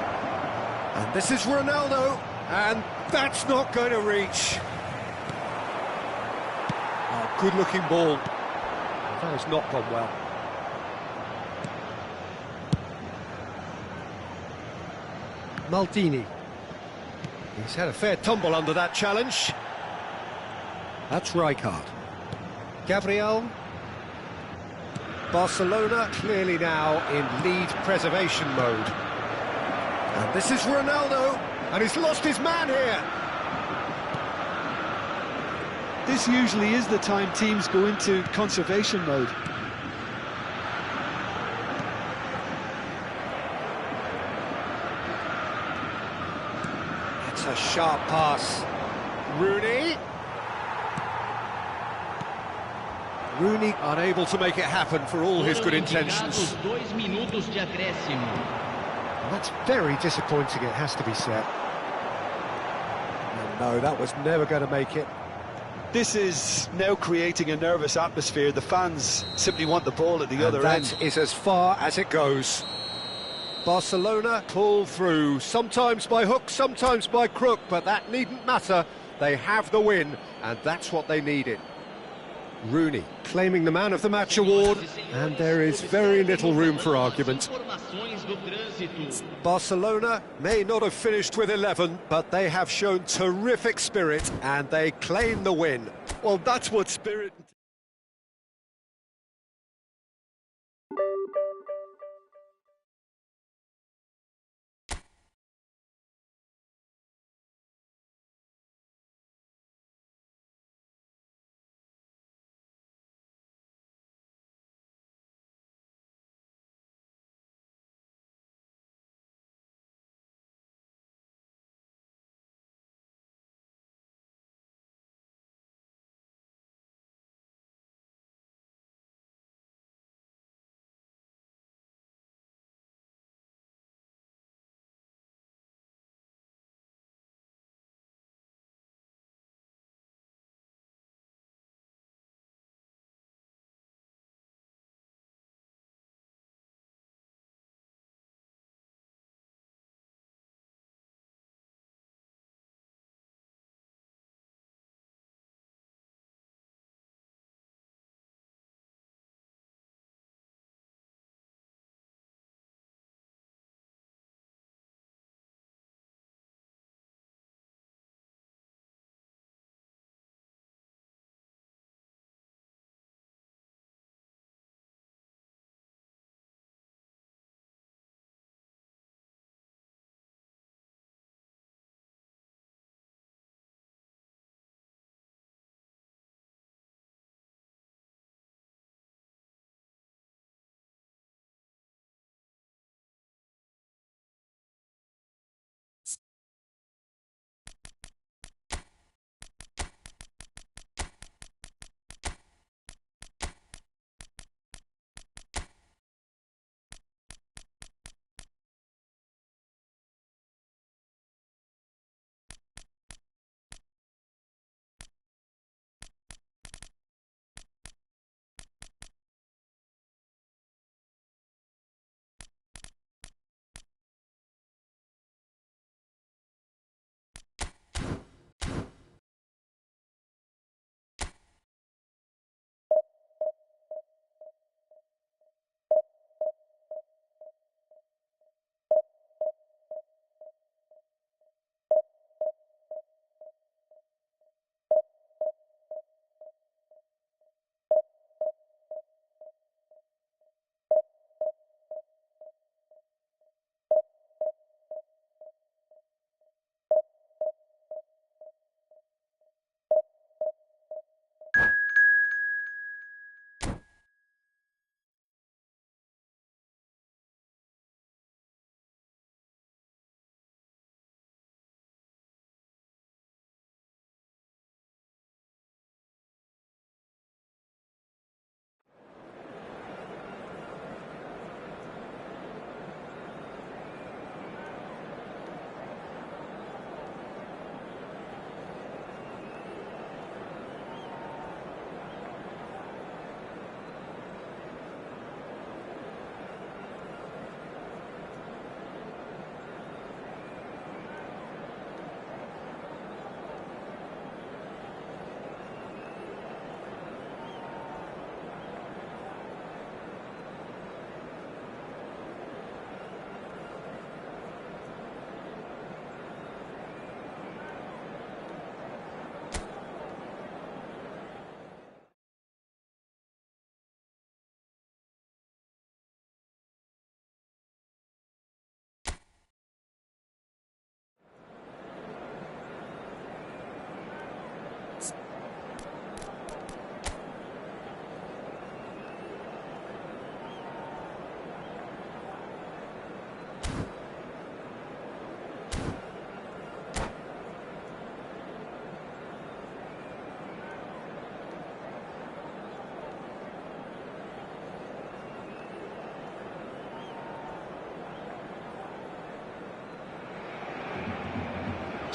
And this is Ronaldo. And that's not going to reach. Oh, good-looking ball. That has not gone well. Maldini. He's had a fair tumble under that challenge. That's Rijkaard. Gabriel. Barcelona clearly now in lead preservation mode. And this is Ronaldo, and he's lost his man here. This usually is the time teams go into conservation mode. That's a sharp pass. Rooney. Rooney unable to make it happen for all his good intentions. 2 minutos de acréscimo. And that's very disappointing, it has to be said. And no, that was never going to make it. This is now creating a nervous atmosphere. The fans simply want the ball at the other end. That is as far as it goes. Barcelona pull through, sometimes by hook, sometimes by crook, but that needn't matter. They have the win, and that's what they needed. Rooney claiming the Man of the Match award, and there is very little room for argument. Barcelona may not have finished with 11, but they have shown terrific spirit, and they claim the win. Well, that's what spirit...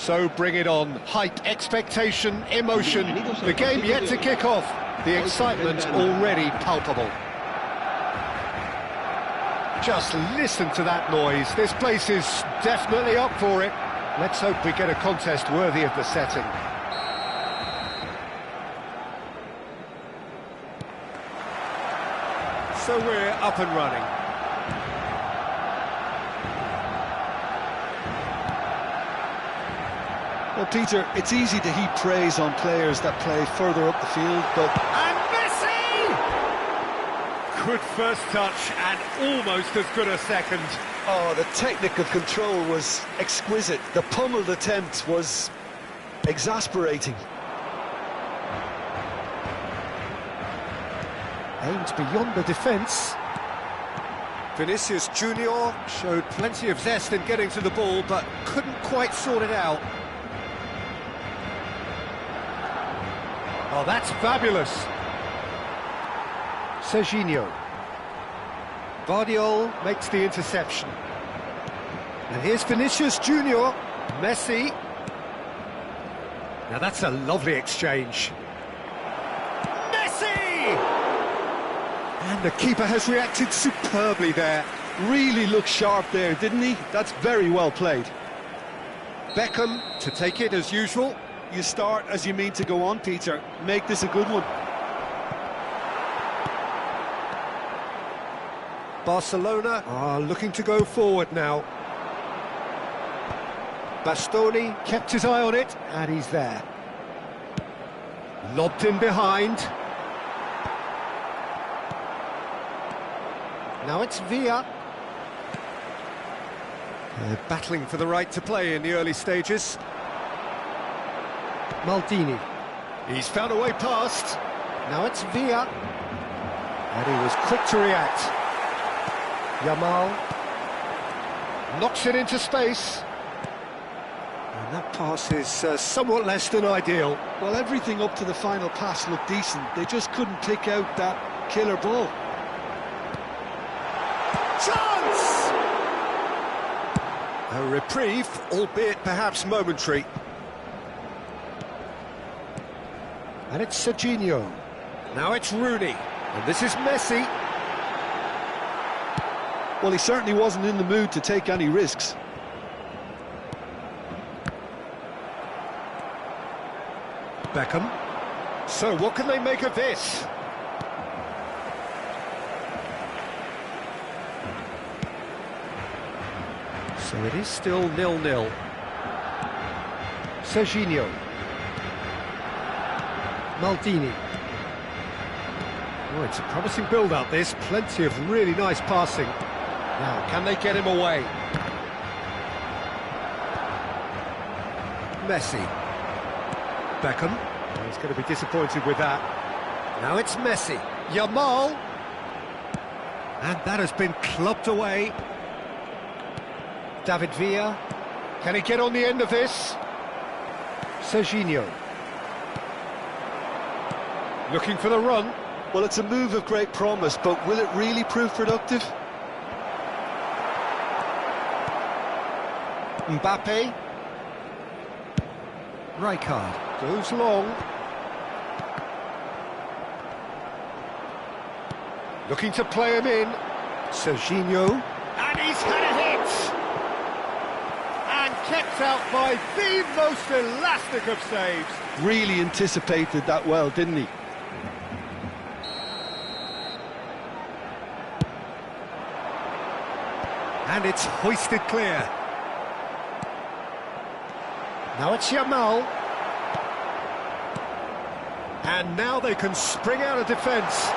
So bring it on. Hype, expectation, emotion. The game yet to kick off. The excitement already palpable. Just listen to that noise. This place is definitely up for it. Let's hope we get a contest worthy of the setting. So we're up and running. Well, Peter, it's easy to heap praise on players that play further up the field, but... And Messi! Good first touch and almost as good a second. Oh, the technical control was exquisite. The pummeled attempt was exasperating. Aimed beyond the defence. Vinicius Junior showed plenty of zest in getting to the ball, but couldn't quite sort it out. Oh, that's fabulous. Serginho. Vardiol makes the interception. And here's Vinicius Junior. Messi. Now that's a lovely exchange. Messi! And the keeper has reacted superbly there. Really looked sharp there, didn't he? That's very well played. Beckham to take it as usual. You start as you mean to go on, Peter. Make this a good one. Barcelona are looking to go forward now. Bastoni kept his eye on it, and he's there. Lobbed in behind. Now it's Villa. They're battling for the right to play in the early stages. Maldini. He's found a way past. Now it's Villa. And he was quick to react. Yamal. Knocks it into space. And that pass is somewhat less than ideal. Well, everything up to the final pass looked decent. They just couldn't pick out that killer ball. Chance! A reprieve, albeit perhaps momentary. And it's Serginho. Now it's Rooney. And this is Messi. Well, he certainly wasn't in the mood to take any risks. Beckham. So what can they make of this? So it is still 0-0. Serginho. Maldini. Oh, it's a promising build-up, this. Plenty of really nice passing. Now, can they get him away? Messi. Beckham. Oh, he's going to be disappointed with that. Now it's Messi. Yamal. And that has been clubbed away. David Villa. Can he get on the end of this? Serginho. Looking for the run. Well, it's a move of great promise, but will it really prove productive? Mbappe. Rijkaard goes long. Looking to play him in. Serginho. And he's had it hit! And kept out by the most elastic of saves. Really anticipated that well, didn't he? And it's hoisted clear. Now it's Yamal. And now they can spring out of defence.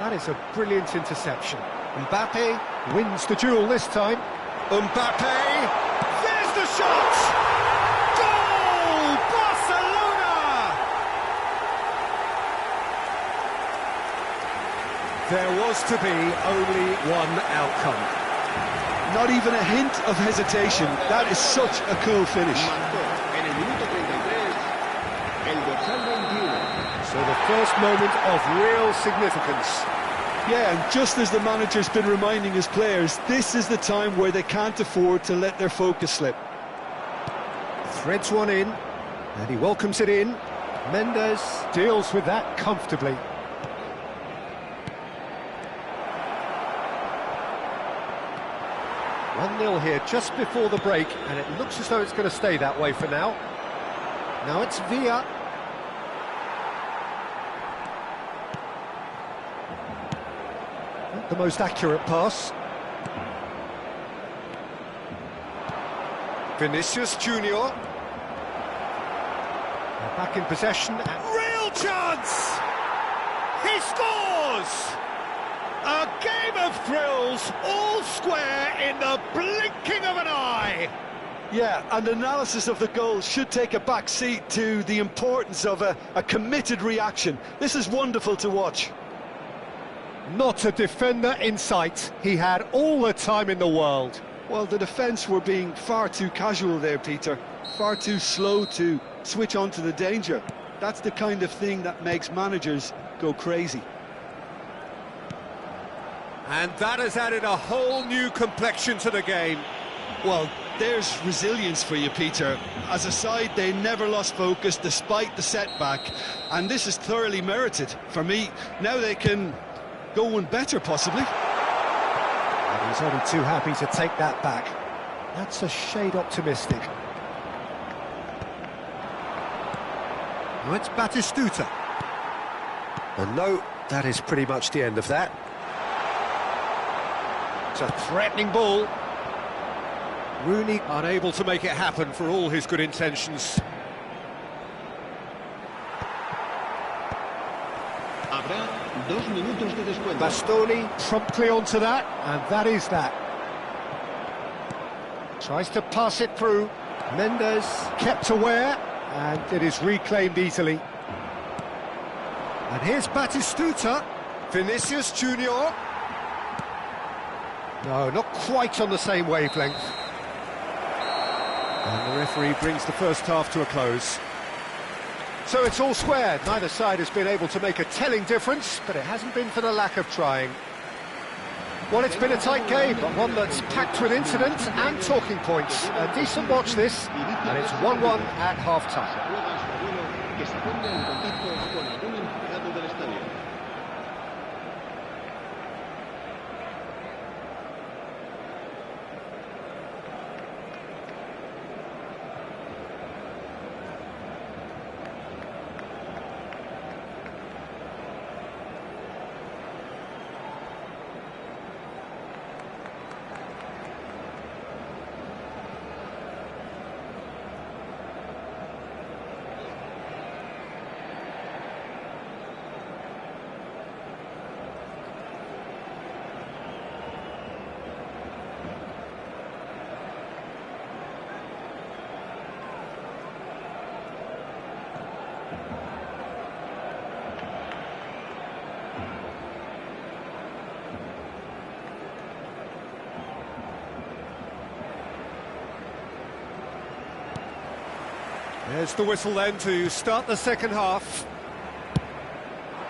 That is a brilliant interception. Mbappe wins the duel this time. Mbappe! There's the shot! Goal! Barcelona! There was to be only one outcome. Not even a hint of hesitation. That is such a cool finish. So the first moment of real significance. Yeah, and just as the manager's been reminding his players, this is the time where they can't afford to let their focus slip. Threads one in, and he welcomes it in. Mendes deals with that comfortably. One 0 here just before the break, and it looks as though it's going to stay that way for now. Now it's Villa. Not the most accurate pass. Vinicius Junior. They're back in possession. Real chance! He scores! A game of thrills, all square in the blinking of an eye. Yeah, and analysis of the goal should take a back seat to the importance of a committed reaction. This is wonderful to watch. Not a defender in sight. He had all the time in the world. Well, the defence were being far too casual there, Peter. Far too slow to switch on to the danger. That's the kind of thing that makes managers go crazy. And that has added a whole new complexion to the game. Well, there's resilience for you, Peter. As a side, they never lost focus despite the setback, and this is thoroughly merited. For me, now they can go one better, possibly. And he's only too happy to take that back. That's a shade optimistic. Now it's Batistuta. And no, that is pretty much the end of that. It's a threatening ball. Rooney unable to make it happen for all his good intentions. Habrá 2 minutos de descuento. Bastoni promptly onto that, and that is that. Tries to pass it through. Mendes kept aware, and it is reclaimed easily. And here's Batistuta. Vinicius Junior. No, not quite on the same wavelength. And the referee brings the first half to a close. So it's all squared. Neither side has been able to make a telling difference, but it hasn't been for the lack of trying. Well, it's been a tight game, but one that's packed with incident and talking points. A decent watch this, and it's 1-1 at half-time. Que se ponga en contacto con algún empleado del estadio. There's the whistle then to start the second half.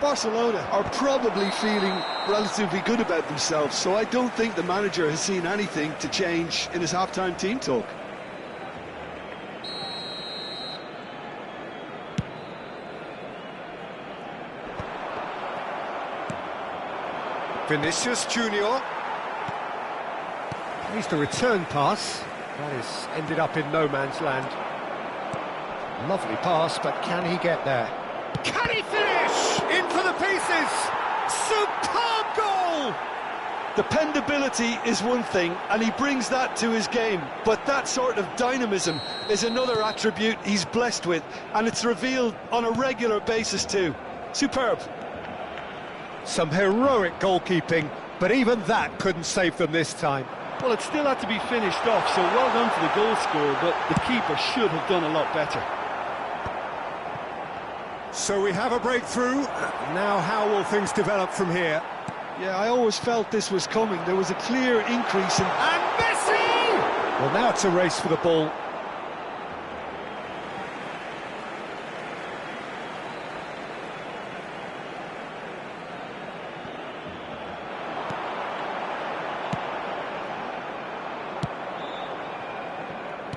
Barcelona are probably feeling relatively good about themselves, so I don't think the manager has seen anything to change in his half-time team talk. Vinicius Junior. He's the return pass. That is ended up in no man's land. Lovely pass, but can he get there? Can he finish? In for the pieces! Superb goal! Dependability is one thing, and he brings that to his game, but that sort of dynamism is another attribute he's blessed with, and it's revealed on a regular basis too. Superb. Some heroic goalkeeping, but even that couldn't save them this time. Well, it still had to be finished off, so well done for the goal scorer, but the keeper should have done a lot better. So we have a breakthrough. Now how will things develop from here? Yeah, I always felt this was coming. There was a clear increase in... And Messi! Well, now it's a race for the ball.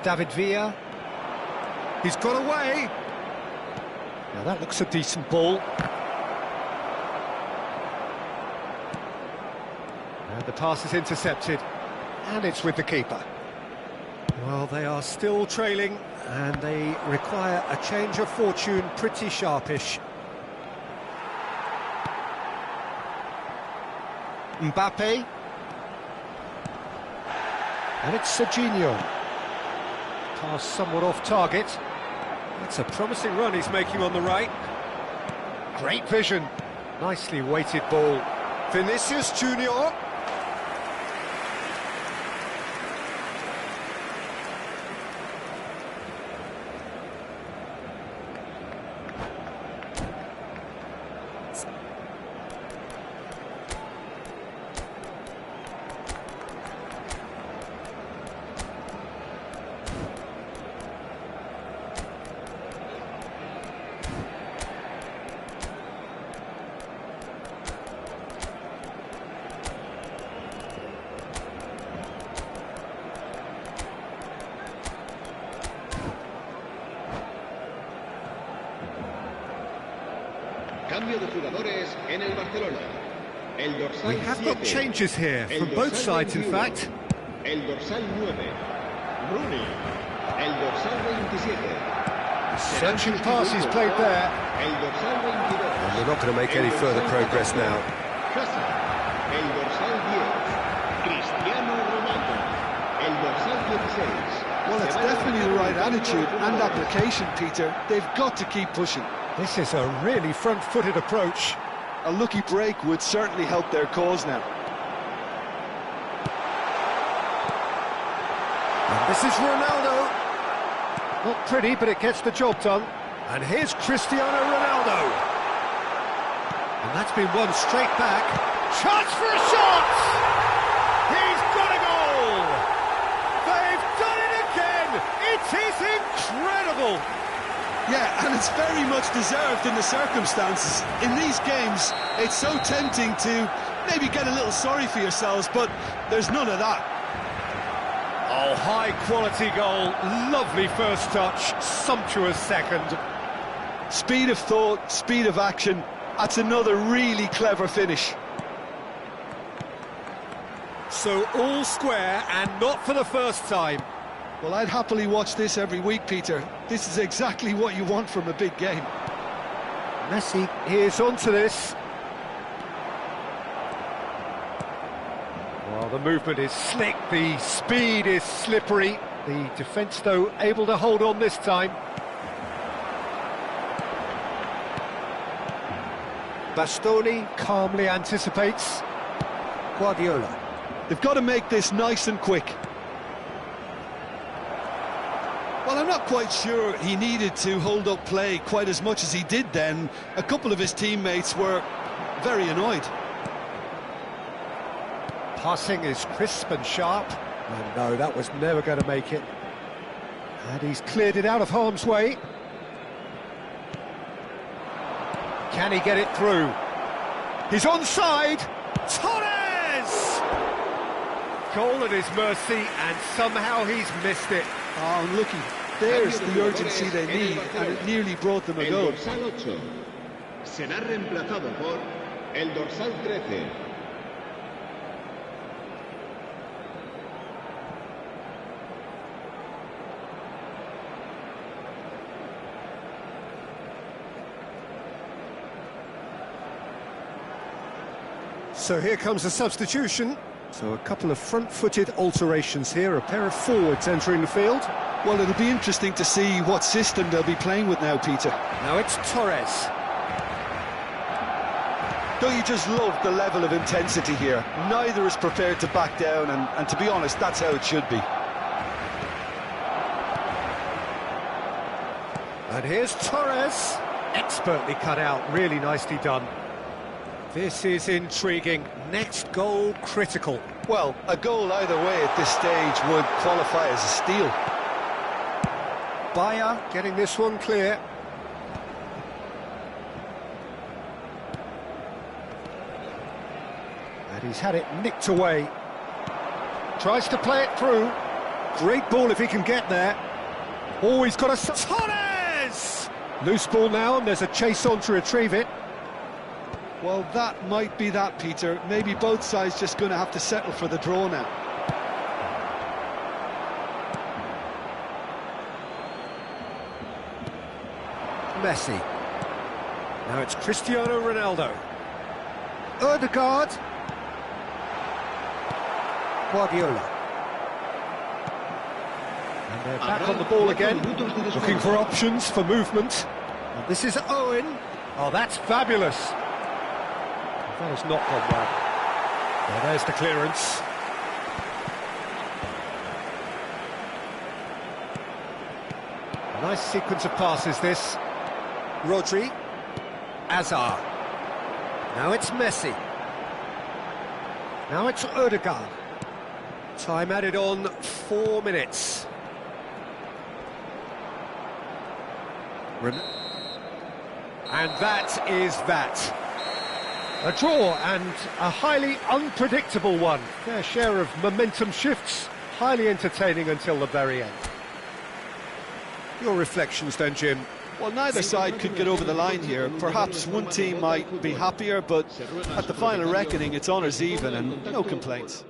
David Villa. He's got away. Now that looks a decent ball. And the pass is intercepted. And it's with the keeper. Well, they are still trailing, and they require a change of fortune pretty sharpish. Mbappe. And it's Serginho. Pass somewhat off target. It's a promising run he's making on the right. Great vision. Nicely weighted ball. Vinicius Junior. Cambio de jugadores en el Barcelona. El dorsal We have got 7. changes here, from both sides in 21. fact. El dorsal 9. Rooney. El dorsal 27. Searching pass he's played there. El dorsal 22. And they're not going to make any further progress now. El dorsal 10. Cristiano Ronaldo. El dorsal 16. Well, it's definitely the right attitude and application, Peter. They've got to keep pushing. This is a really front-footed approach. A lucky break would certainly help their cause now. And this is Ronaldo. Not pretty, but it gets the job done. And here's Cristiano Ronaldo. And that's been won straight back. Chance for a shot! He's got a goal! They've done it again! It is incredible! Yeah, and it's very much deserved in the circumstances. In these games, it's so tempting to maybe get a little sorry for yourselves, but there's none of that. Oh, high-quality goal, lovely first touch, sumptuous second. Speed of thought, speed of action, that's another really clever finish. So all square, and not for the first time. Well, I'd happily watch this every week, Peter. This is exactly what you want from a big game. Messi is onto this. Well, the movement is slick, the speed is slippery. The defence, though, able to hold on this time. Bastoni calmly anticipates. Guardiola. They've got to make this nice and quick. Well, I'm not quite sure he needed to hold up play quite as much as he did then. A couple of his teammates were very annoyed. Passing is crisp and sharp. And no, that was never going to make it. And he's cleared it out of harm's way. Can he get it through? He's onside. Torres! Goal at his mercy, and somehow he's missed it. Oh, unlucky. There's the urgency they need, and it nearly brought them a El goal. dorsal 8 será reemplazado por el dorsal 13. So here comes a substitution. So a couple of front-footed alterations here, a pair of forwards entering the field. Well, it'll be interesting to see what system they'll be playing with now, Peter. Now it's Torres. Don't you just love the level of intensity here? Neither is prepared to back down, and to be honest, that's how it should be. And here's Torres. Expertly cut out, really nicely done. This is intriguing. Next goal critical. Well, a goal either way at this stage would qualify as a steal. Bayer getting this one clear. And he's had it nicked away. Tries to play it through. Great ball if he can get there. Oh, he's got a... Torres! Loose ball now, and there's a chase on to retrieve it. Well, that might be that, Peter. Maybe both sides just going to have to settle for the draw now. Messi. Now it's Cristiano Ronaldo. Ødegaard. Guardiola. And they're back on the ball again, looking for options for movement. And this is Owen. Oh, that's fabulous. That has not gone well. Well, there's the clearance. A nice sequence of passes, this. Rodri. Azar. Now it's Messi. Now it's Ødegaard. Time added on 4 minutes. And that is that. A draw, and a highly unpredictable one. Fair share of momentum shifts, highly entertaining until the very end. Your reflections then, Jim? Well, neither side could get over the line here. Perhaps one team might be happier, but at the final reckoning, it's honours even and no complaints.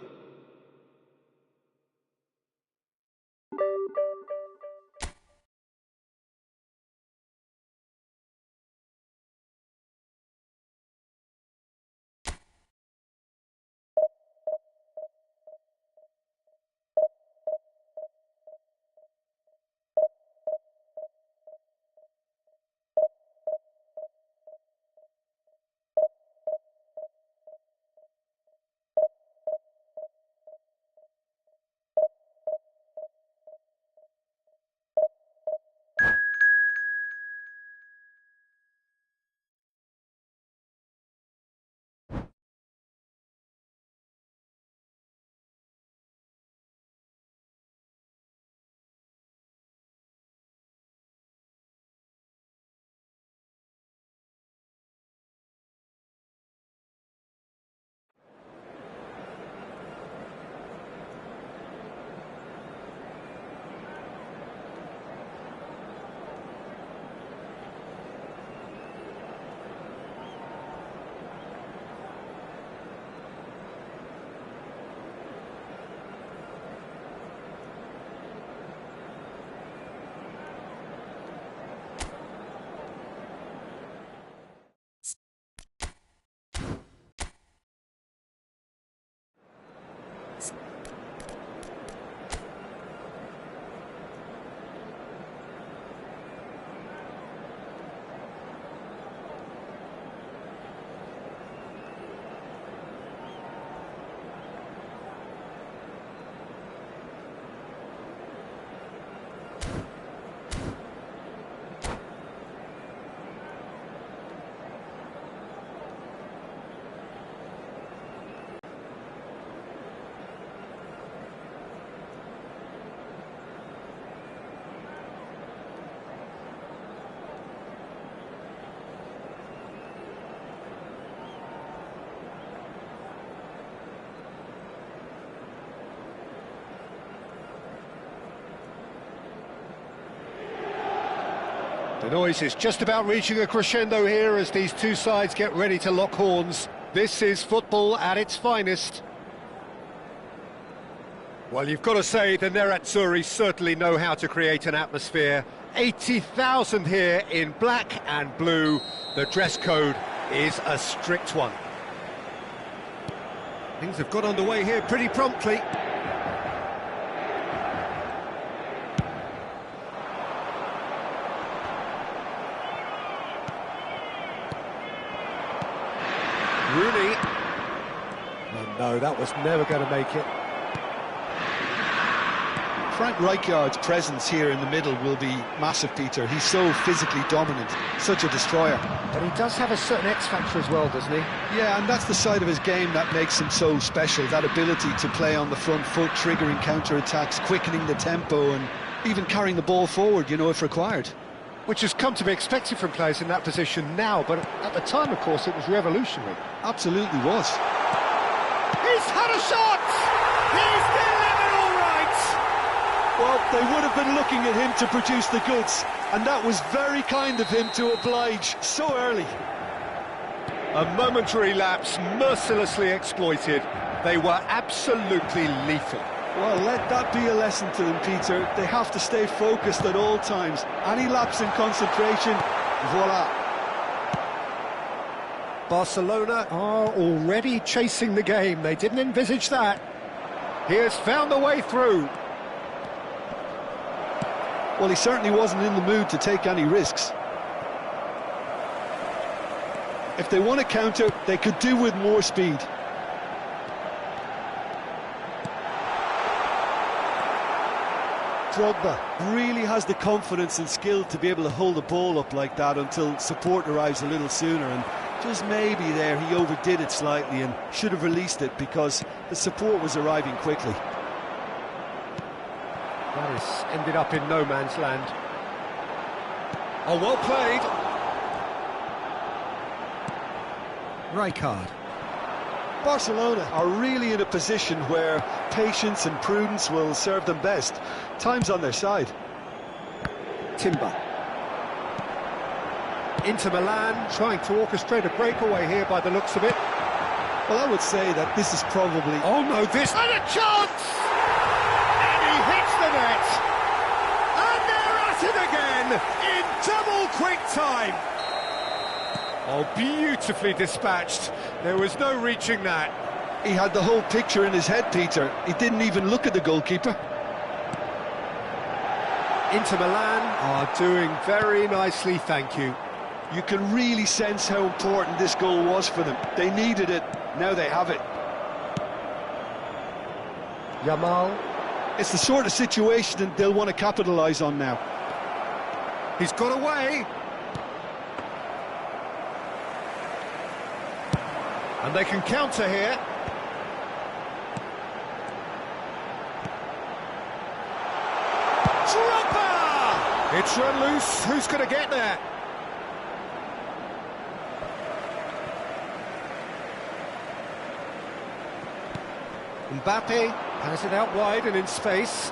The noise is just about reaching a crescendo here as these two sides get ready to lock horns. This is football at its finest. Well, you've got to say the Nerazzurri certainly know how to create an atmosphere. 80,000 here in black and blue. The dress code is a strict one. Things have got underway here pretty promptly. Rooney. Oh, no, that was never going to make it. Frank Rijkaard's presence here in the middle will be massive, Peter. He's so physically dominant, such a destroyer. But he does have a certain X-factor as well, doesn't he? Yeah, and that's the side of his game that makes him so special, that ability to play on the front foot, triggering counter-attacks, quickening the tempo, and even carrying the ball forward, you know, if required. Which has come to be expected from players in that position now, but at the time, of course, it was revolutionary. Absolutely was. He's had a shot! He's delivered all right! Well, they would have been looking at him to produce the goods, and that was very kind of him to oblige so early. A momentary lapse mercilessly exploited. They were absolutely lethal. Well, let that be a lesson to them, Peter. They have to stay focused at all times. Any lapse in concentration, voila. Barcelona are already chasing the game. They didn't envisage that. He has found the way through. Well, he certainly wasn't in the mood to take any risks. If they want to counter, they could do with more speed. Drogba really has the confidence and skill to be able to hold the ball up like that until support arrives a little sooner, and just maybe there he overdid it slightly and should have released it because the support was arriving quickly. Paris ended up in no man's land. Oh, well played. Rijkaard. Barcelona are really in a position where patience and prudence will serve them best. Time's on their side. Timber. Inter Milan trying to orchestrate a breakaway here by the looks of it. Well, I would say that this is probably... Oh no, this... And a chance! And he hits the net! And they're at it again in double quick time! Oh, beautifully dispatched. There was no reaching that. He had the whole picture in his head, Peter. He didn't even look at the goalkeeper. Inter Milan are doing very nicely, thank you. You can really sense how important this goal was for them. They needed it, now they have it. Yamal. It's the sort of situation that they'll want to capitalise on now. He's got away. And they can counter here. Drogba! It's run loose. Who's going to get there? Mbappe has it out wide and in space.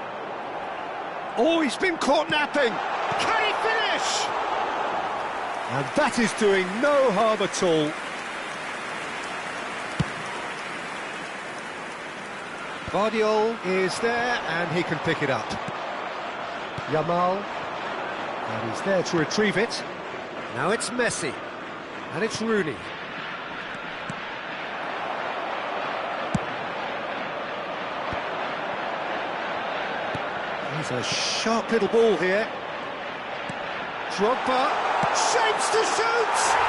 Oh, he's been caught napping. Can he finish? And that is doing no harm at all. Guardiola is there and he can pick it up. Yamal, and he's there to retrieve it. Now it's Messi, and it's Rooney. He's a sharp little ball here. Drogba, shapes to shoot!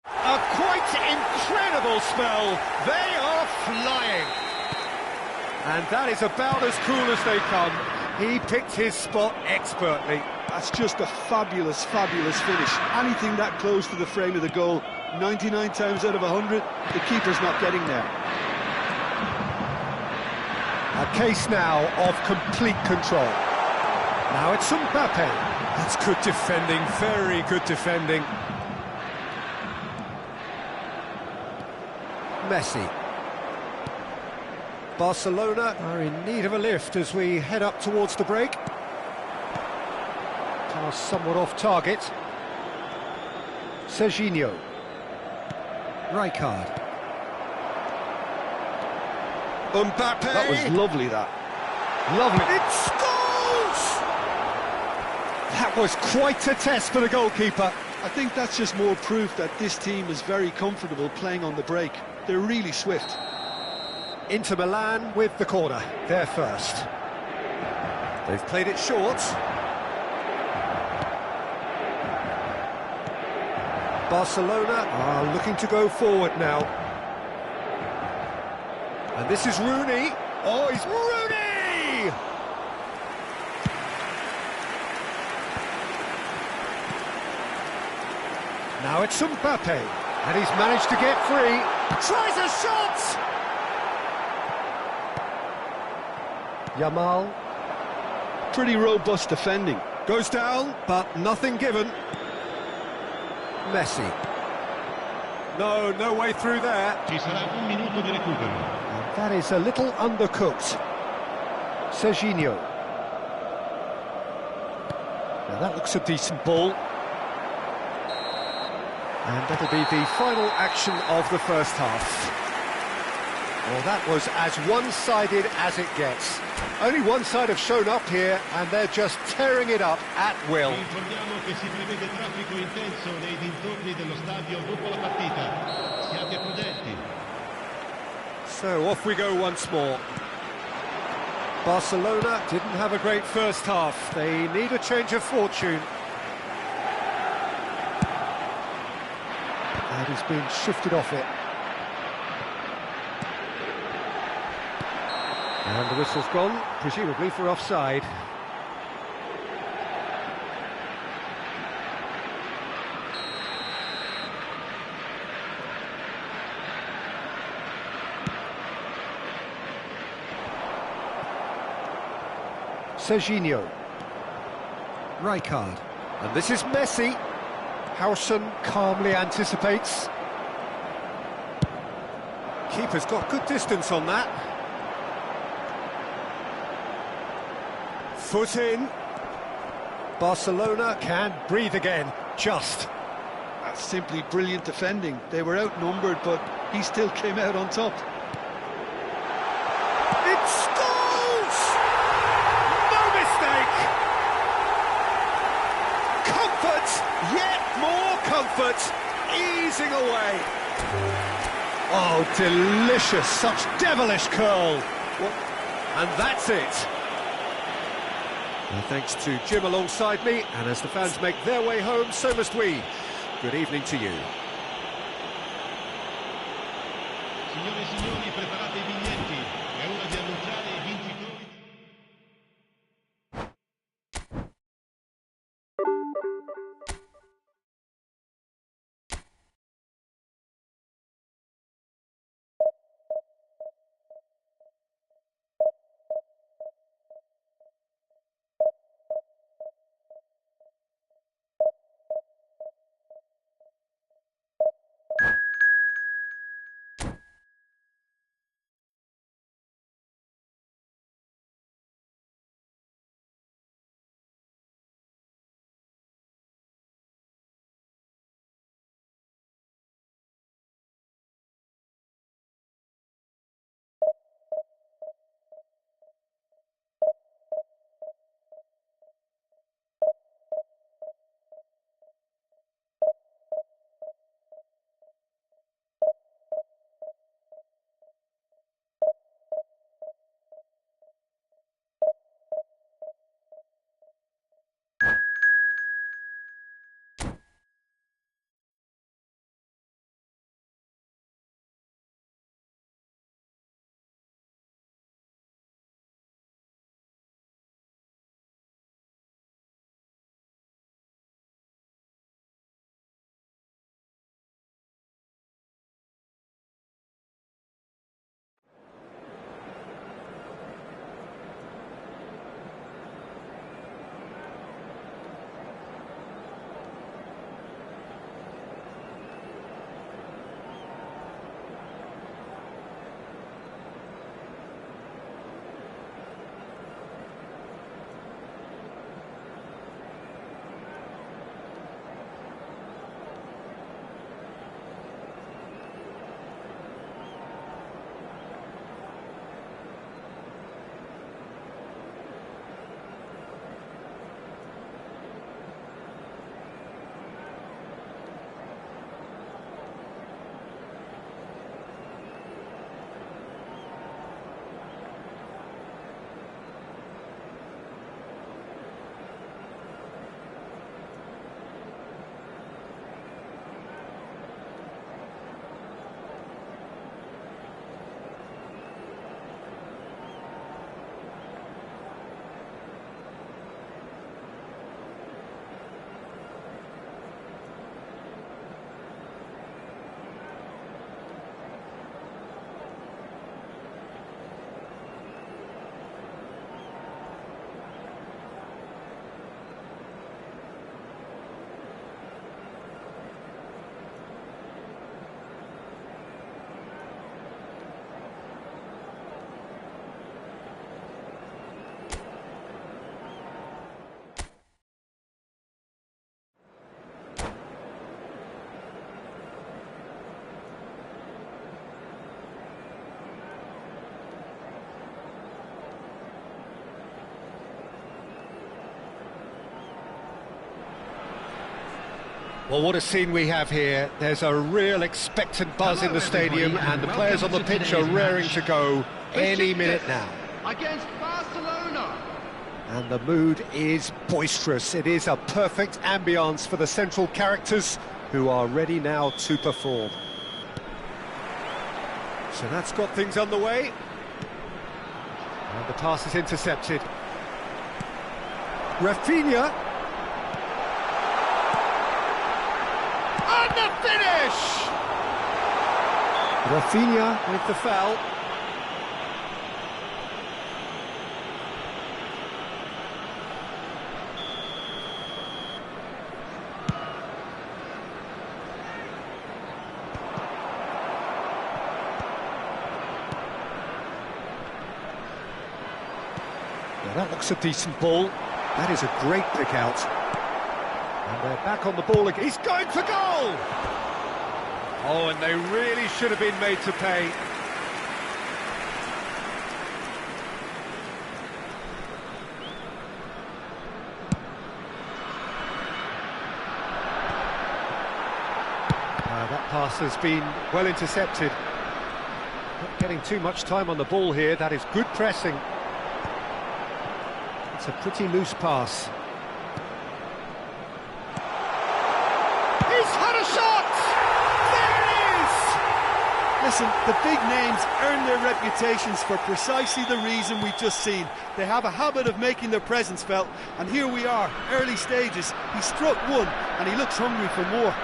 A quite incredible spell. They are flying. And that is about as cool as they come. He picked his spot expertly. That's just a fabulous, fabulous finish. Anything that close to the frame of the goal, 99 times out of 100, the keeper's not getting there. A case now of complete control. Now it's Mbappe. That's good defending, very good defending. Messi. Barcelona are in need of a lift as we head up towards the break. Pass somewhat off target. Serginho. Rijkaard. Mbappe! That was lovely, that. Lovely. It scores! That was quite a test for the goalkeeper. I think that's just more proof that this team is very comfortable playing on the break. They're really swift. Inter Milan with the corner, they're first. They've played it short. Barcelona are looking to go forward now. And this is Rooney. Oh, he's Rooney! Now it's Mbappe, and he's managed to get free. Tries a shot! Yamal. Pretty robust defending. Goes down, but nothing given. Messi. No way through there. Ci sarà un minuto di recupero. That is a little undercooked. Serginho. Now that looks a decent ball. And that'll be the final action of the first half. Well, that was as one-sided as it gets. Only one side have shown up here, and they're just tearing it up at will. Informiamo che si prevede traffico intenso nei dintorni dello stadio dopo la partita. Siate prudenti. So off we go once more. Barcelona didn't have a great first half. They need a change of fortune. And he's been shifted off it. And the whistle's gone, presumably for offside. Serginho. Rijkaard. And this is Messi. Howson calmly anticipates. Keeper's got good distance on that. Foot in. Barcelona can breathe again, just. That's simply brilliant defending. They were outnumbered, but he still came out on top. It scores! No mistake! Comfort, yet more comfort, easing away. Oh, delicious, such devilish curl. And that's it. Well, thanks to Jim alongside me, and as the fans make their way home, so must we. Good evening to you. Signore e signori, preparate i biglietti. È ora di annunciare i Well, what a scene we have here. There's a real expectant buzz in the stadium, and the players on the pitch are raring to go any minute now. Against Barcelona. And the mood is boisterous. It is a perfect ambience for the central characters who are ready now to perform. So that's got things underway. And the pass is intercepted. Rafinha. And the finish! Rafinha with the foul. Yeah, that looks a decent ball. That is a great pick out. And they're back on the ball again. He's going for goal! Oh, and they really should have been made to pay. That pass has been well intercepted. Not getting too much time on the ball here. That is good pressing. It's a pretty loose pass. He's had a shot! There it is! Listen, the big names earn their reputations for precisely the reason we've just seen. They have a habit of making their presence felt, and here we are, early stages. He struck one, and he looks hungry for more.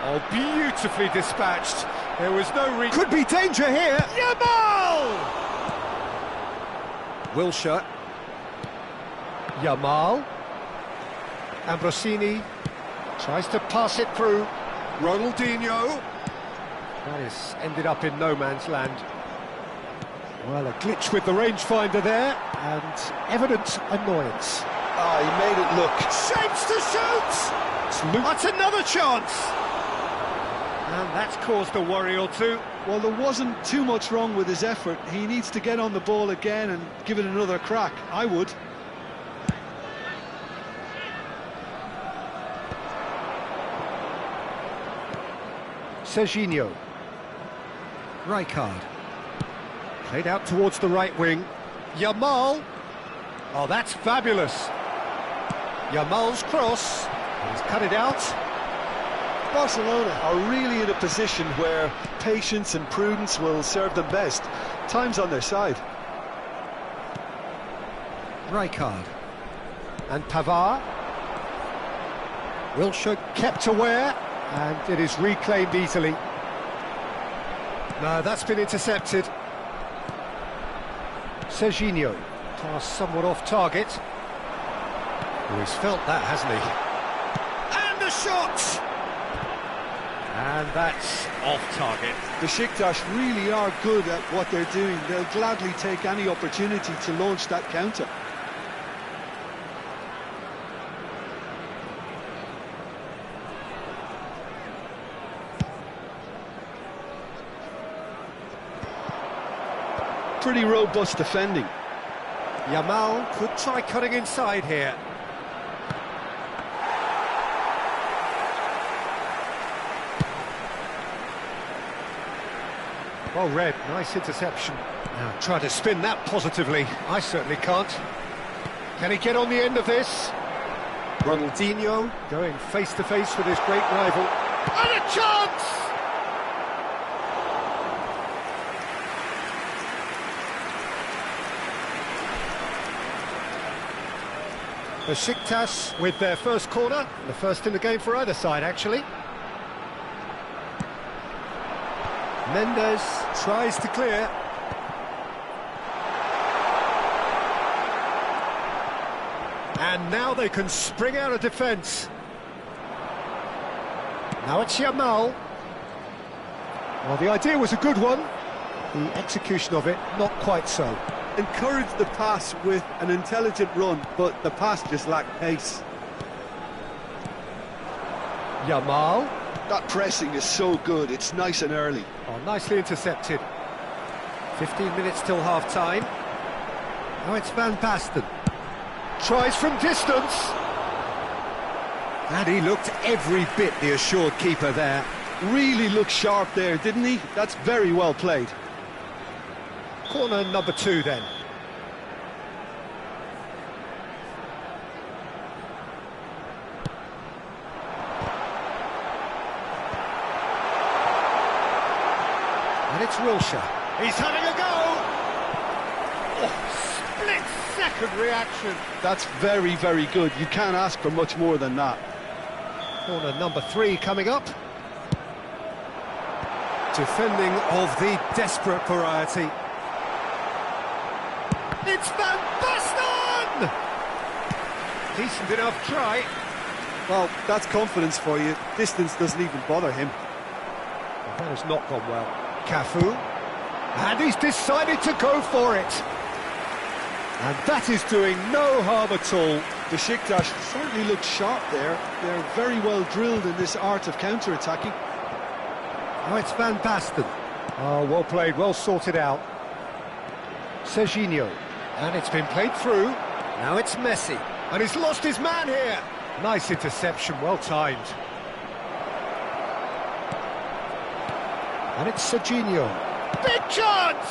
Oh, beautifully dispatched. There was no reason. Could be danger here. Yamal! Wilshere. Yamal. Ambrosini tries to pass it through. Ronaldinho. That is ended up in no man's land. Well, a glitch with the rangefinder there, and evident annoyance. Ah, he made it look. Shapes to shoot! That's another chance! And that's caused a worry or two. Well, there wasn't too much wrong with his effort. He needs to get on the ball again and give it another crack. I would. Serginho. Rijkaard. Played out towards the right wing. Yamal. Oh, that's fabulous. Yamal's cross. He's cut it out. Barcelona are really in a position where patience and prudence will serve them best. Time's on their side. Rijkaard. And Pavard. Wilshere kept aware, and it is reclaimed easily. No, that's been intercepted. Serginho. Pass somewhat off target. Oh, he's felt that, hasn't he? And the shot! And that's off target. Besiktas really are good at what they're doing. They'll gladly take any opportunity to launch that counter. Pretty robust defending. Yamal could try cutting inside here. Well read, nice interception. Now try to spin that positively. I certainly can't. Can he get on the end of this? Ronaldinho going face to face with his great rival. And a chance! Besiktas with their first corner, the first in the game for either side actually. Mendes tries to clear. And now they can spring out of defence. Now it's Yamal. Well, the idea was a good one. The execution of it, not quite so. Encouraged the pass with an intelligent run, but the pass just lacked pace. Yamal. That pressing is so good, it's nice and early. Oh, nicely intercepted. 15 minutes till half-time. Now it's Van Basten. Tries from distance. And he looked every bit the assured keeper there. Really looked sharp there, didn't he? That's very well played. Corner number 2 then. And it's Wilshere. He's having a go! Oh, split-second reaction. That's very, very good. You can't ask for much more than that. Corner number 3 coming up. Defending of the desperate variety. It's Van Basten! Decent enough try. Well, that's confidence for you. Distance doesn't even bother him. That has not gone well. Cafu. And he's decided to go for it. And that is doing no harm at all. Besiktas certainly looked sharp there. They're very well drilled in this art of counter-attacking. Now it's Van Basten. Oh, well played, well sorted out. Serginho. And it's been played through. Now it's Messi. And he's lost his man here. Nice interception, well timed. And it's Serginho. Big chance!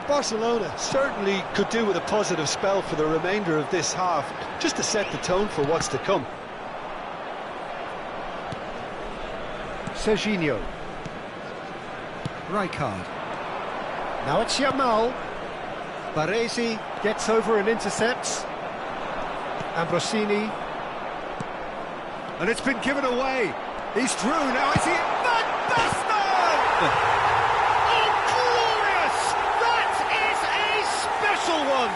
Barcelona certainly could do with a positive spell for the remainder of this half, just to set the tone for what's to come. Serginho. Rijkaard. Now it's Yamal. Baresi gets over and intercepts. Ambrosini. And it's been given away. He's through, now is he? Van Basten! Oh, glorious! That is a special one!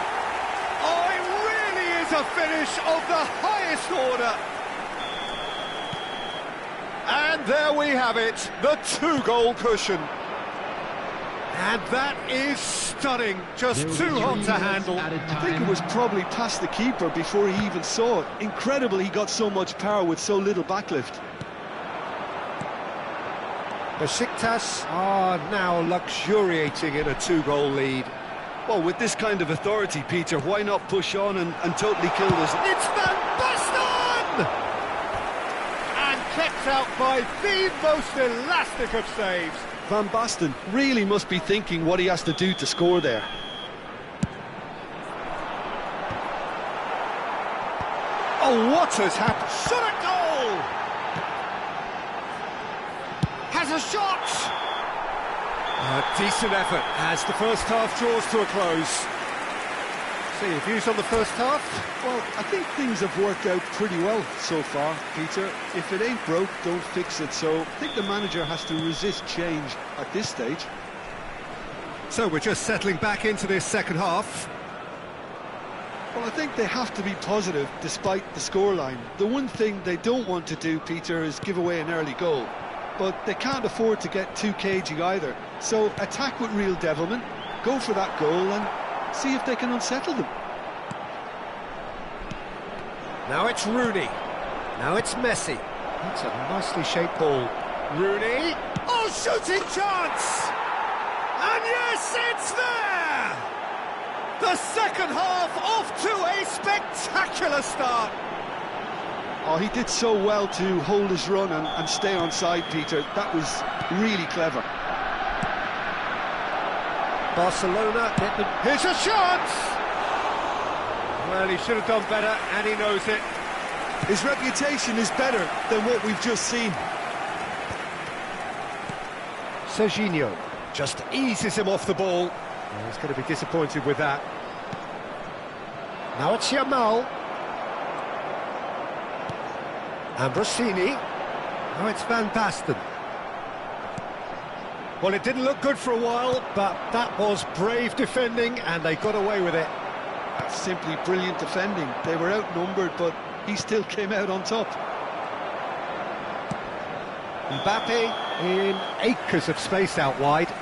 Oh, it really is a finish of the highest order. And there we have it, the 2-goal cushion. And that is stunning, just too hot to handle. I think it was probably past the keeper before he even saw it. Incredible he got so much power with so little backlift. Besiktas are now luxuriating in a 2-goal lead. Well, with this kind of authority, Peter, why not push on and totally kill this? It's Van Basten! And kept out by the most elastic of saves. Van Basten really must be thinking what he has to do to score there. Oh, what has happened? Shot a goal! Has a shot! A decent effort as the first half draws to a close. So your views on the first half? Well, I think things have worked out pretty well so far, Peter. If it ain't broke, don't fix it. So I think the manager has to resist change at this stage. So we're just settling back into this second half. Well, I think they have to be positive despite the scoreline. The one thing they don't want to do, Peter, is give away an early goal. But they can't afford to get too cagey either. So attack with real devilment, go for that goal and see if they can unsettle them. Now it's Rooney. Now it's Messi. That's a nicely shaped ball. Rooney. Oh, shooting chance! And yes, it's there! The second half off to a spectacular start. Oh, he did so well to hold his run and stay on side, Peter. That was really clever. Barcelona, here's a chance! Well, he should have done better, and he knows it. His reputation is better than what we've just seen. Serginho just eases him off the ball. Well, he's going to be disappointed with that. Now it's Yamal. Ambrosini. Now it's Van Basten. Well, it didn't look good for a while, but that was brave defending, and they got away with it. That's simply brilliant defending. They were outnumbered, but he still came out on top. Mbappe in acres of space out wide.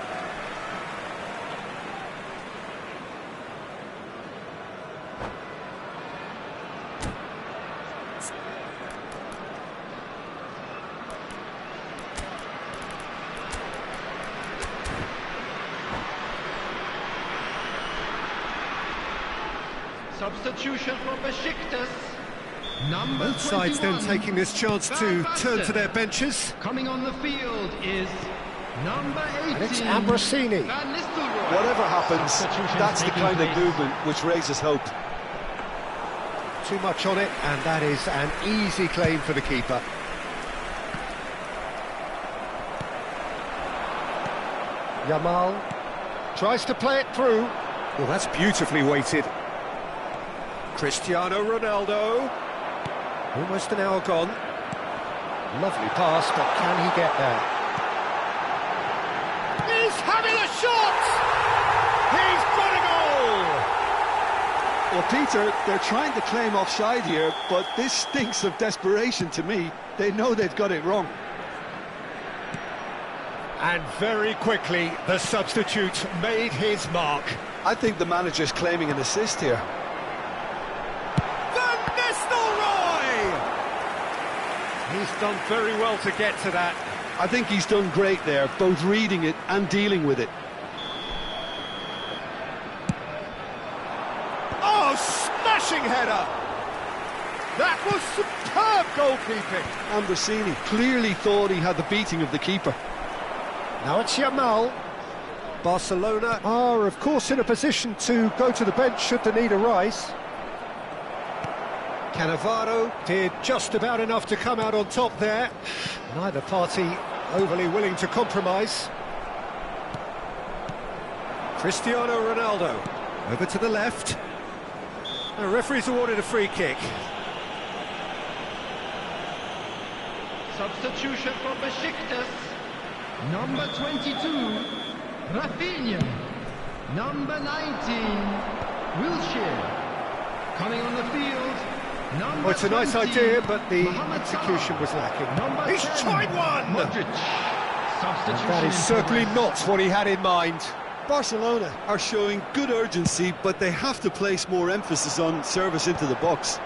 Substitution for Besiktas. Number Both sides then 21, taking this chance to turn to their benches. Coming on the field is number 18. And it's Ambrosini. Van Nistelrooy. Whatever happens, Substitutions that's the taking kind of place. movement which raises hope. Too much on it, and that is an easy claim for the keeper. Yamal tries to play it through. Well, that's beautifully weighted. Cristiano Ronaldo. Almost an hour gone. Lovely pass, but can he get there? He's having a shot! He's got a goal! Well, Peter, they're trying to claim offside here, but this stinks of desperation to me. They know they've got it wrong. And very quickly, the substitute made his mark. I think the manager's claiming an assist here. Van Nistelrooy! He's done very well to get to that. I think he's done great there, both reading it and dealing with it. Oh, smashing header! That was superb goalkeeping. Ambrosini clearly thought he had the beating of the keeper. Now it's Yamal. Barcelona are, of course, in a position to go to the bench should the need arise. Cannavaro did just about enough to come out on top there. Neither party overly willing to compromise. Cristiano Ronaldo over to the left. The referee's awarded a free kick. Substitution for Besiktas. Number 22, Rafinha. Number 19, Wilshere. Coming on the field, number Oh, it's a nice 20, idea, but the Mohamed execution Salah. was lacking. Number He's 10, tried one! Modric. Substitution That is in certainly progress. not what he had in mind. Barcelona are showing good urgency, but they have to place more emphasis on service into the box.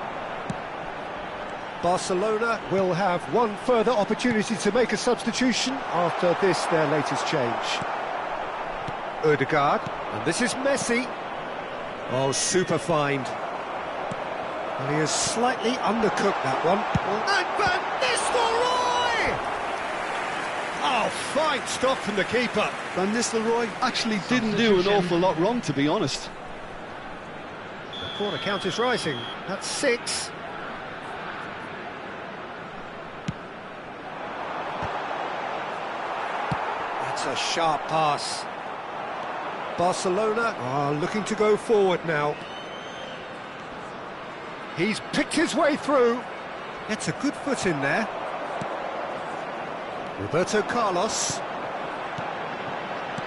Barcelona will have one further opportunity to make a substitution after this, their latest change. Ødegaard, and this is Messi. Oh, super find. And he has slightly undercooked that one. And Van Nistelrooy! Oh, fine stop from the keeper. Van Nistelrooy actually didn't do an awful lot wrong, to be honest. The corner count is rising. That's 6. That's a sharp pass. Barcelona are looking to go forward now. He's picked his way through. Gets a good foot in there. Roberto Carlos.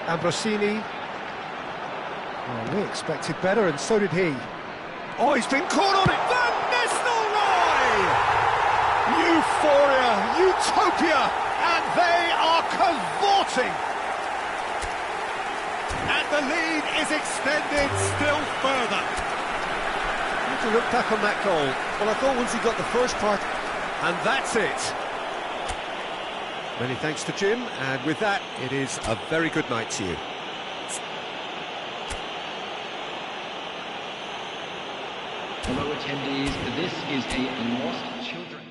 Ambrosini. Well, we expected better, and so did he. Oh, he's been caught on it! Van Nistelrooy! Euphoria, utopia, and they are cavorting! And the lead is extended still further. Need to look back on that goal. Well, I thought once he got the first part... And that's it. Many thanks to Jim, and with that, it is a very good night to you. Hello attendees, this is a lost children.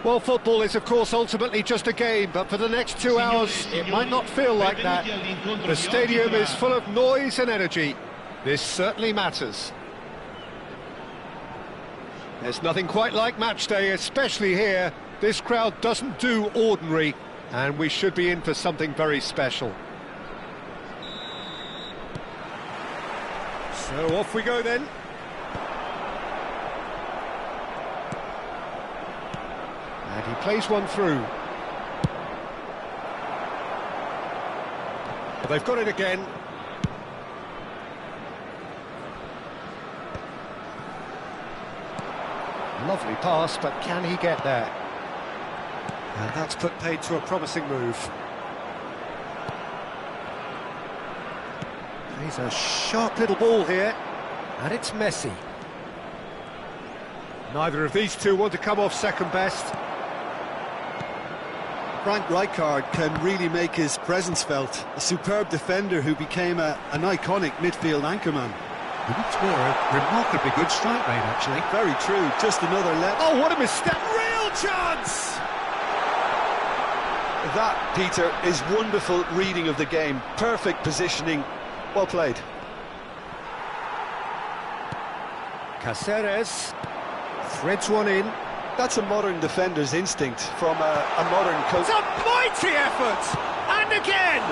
Well, football is, of course, ultimately just a game, but for the next 2 hours, it might not feel like that. The stadium is full of noise and energy. This certainly matters. There's nothing quite like match day, especially here. This crowd doesn't do ordinary, and we should be in for something very special. So off we go then. And he plays one through. Well, they've got it again. Lovely pass, but can he get there? And that's put paid to a promising move. He's a sharp little ball here, and it's Messi. Neither of these two want to come off second best. Frank Rijkaard can really make his presence felt. A superb defender who became an iconic midfield anchorman. He did score a remarkably good strike rate, actually. Very true, just another let. Oh, what a mistake! Real chance! That, Peter, is wonderful reading of the game. Perfect positioning. Well played. Cáceres threads one in. That's a modern defender's instinct from a modern coach. It's a mighty effort! And again!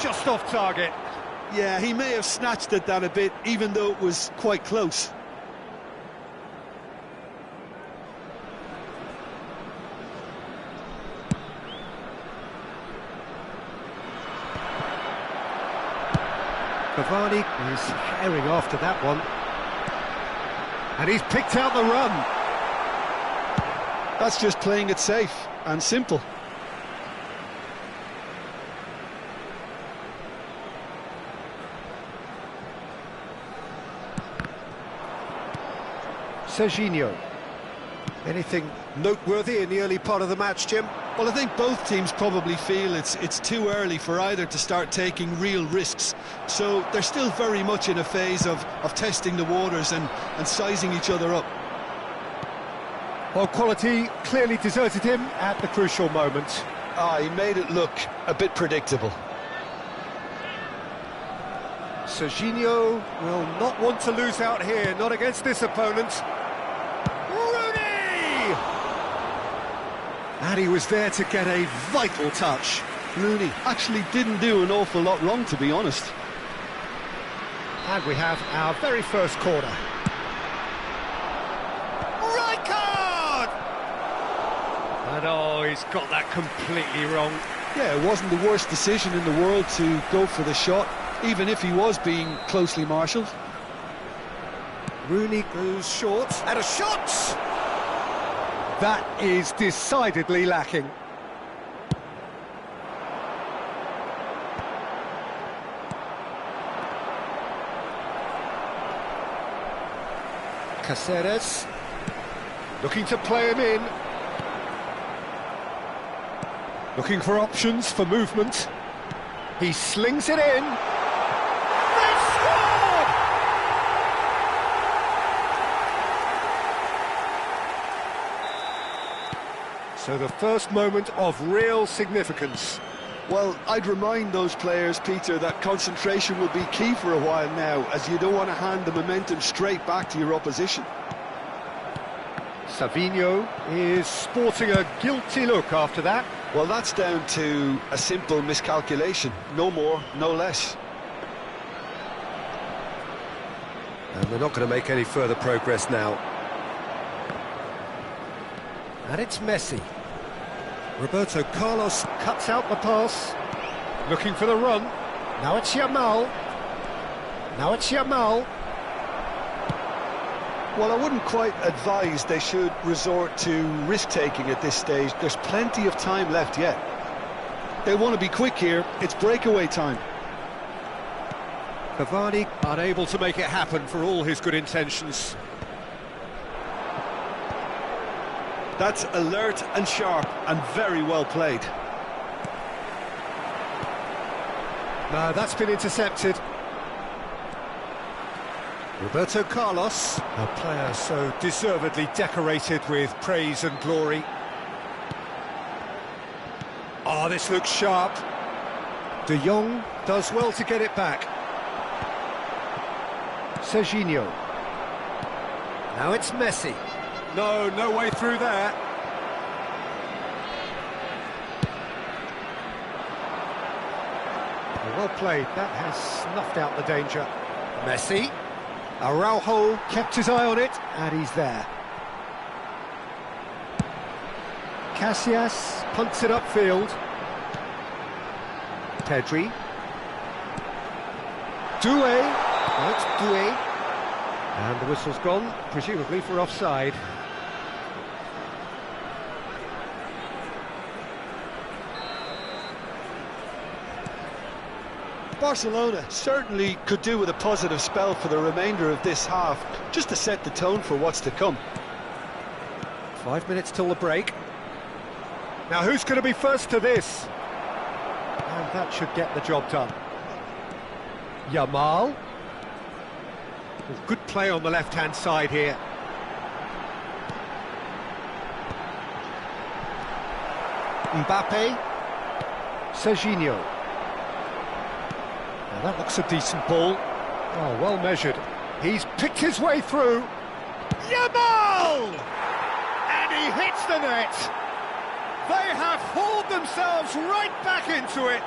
Just off target. Yeah, he may have snatched at that a bit, even though it was quite close. Cavani is herring after that one. And he's picked out the run. That's just playing it safe and simple. Serginho. Anything noteworthy in the early part of the match, Jim? Well, I think both teams probably feel it's too early for either to start taking real risks. So they're still very much in a phase of testing the waters and sizing each other up. Well, quality clearly deserted him at the crucial moment. He made it look a bit predictable. Serginho will not want to lose out here, not against this opponent. Rooney! And he was there to get a vital touch. Rooney actually didn't do an awful lot wrong, to be honest. And we have our very first corner. Rijkaard! And oh, he's got that completely wrong. Yeah, it wasn't the worst decision in the world to go for the shot, even if he was being closely marshalled. Rooney goes short, and a shot! That is decidedly lacking. Cáceres, looking to play him in. Looking for options for movement. He slings it in. They scored! So the first moment of real significance. Well, I'd remind those players, Peter, that concentration will be key for a while now, as you don't want to hand the momentum straight back to your opposition. Savinho is sporting a guilty look after that. Well, that's down to a simple miscalculation. No more, no less. And they're not going to make any further progress now. And it's Messi. Roberto Carlos cuts out the pass. Looking for the run. Now it's Yamal. Now it's Yamal. Well, I wouldn't quite advise they should resort to risk-taking at this stage. There's plenty of time left yet. They want to be quick here. It's breakaway time. Cavani unable to make it happen for all his good intentions. That's alert and sharp and very well played. No, that's been intercepted. Roberto Carlos, a player so deservedly decorated with praise and glory. Oh, this looks sharp. De Jong does well to get it back. Serginho. Now it's Messi. No way through there. Well played, that has snuffed out the danger. Messi. Araujo kept his eye on it, and he's there. Casillas punts it upfield. Pedri. Doué. No, it's Doué. And the whistle's gone, presumably for offside. Barcelona certainly could do with a positive spell for the remainder of this half, just to set the tone for what's to come. 5 minutes till the break. Now who's going to be first to this? And that should get the job done. Yamal. Good play on the left-hand side here. Mbappe. Serginho. Now that looks a decent ball. Oh, well measured. He's picked his way through. Yamal! And he hits the net. They have hauled themselves right back into it.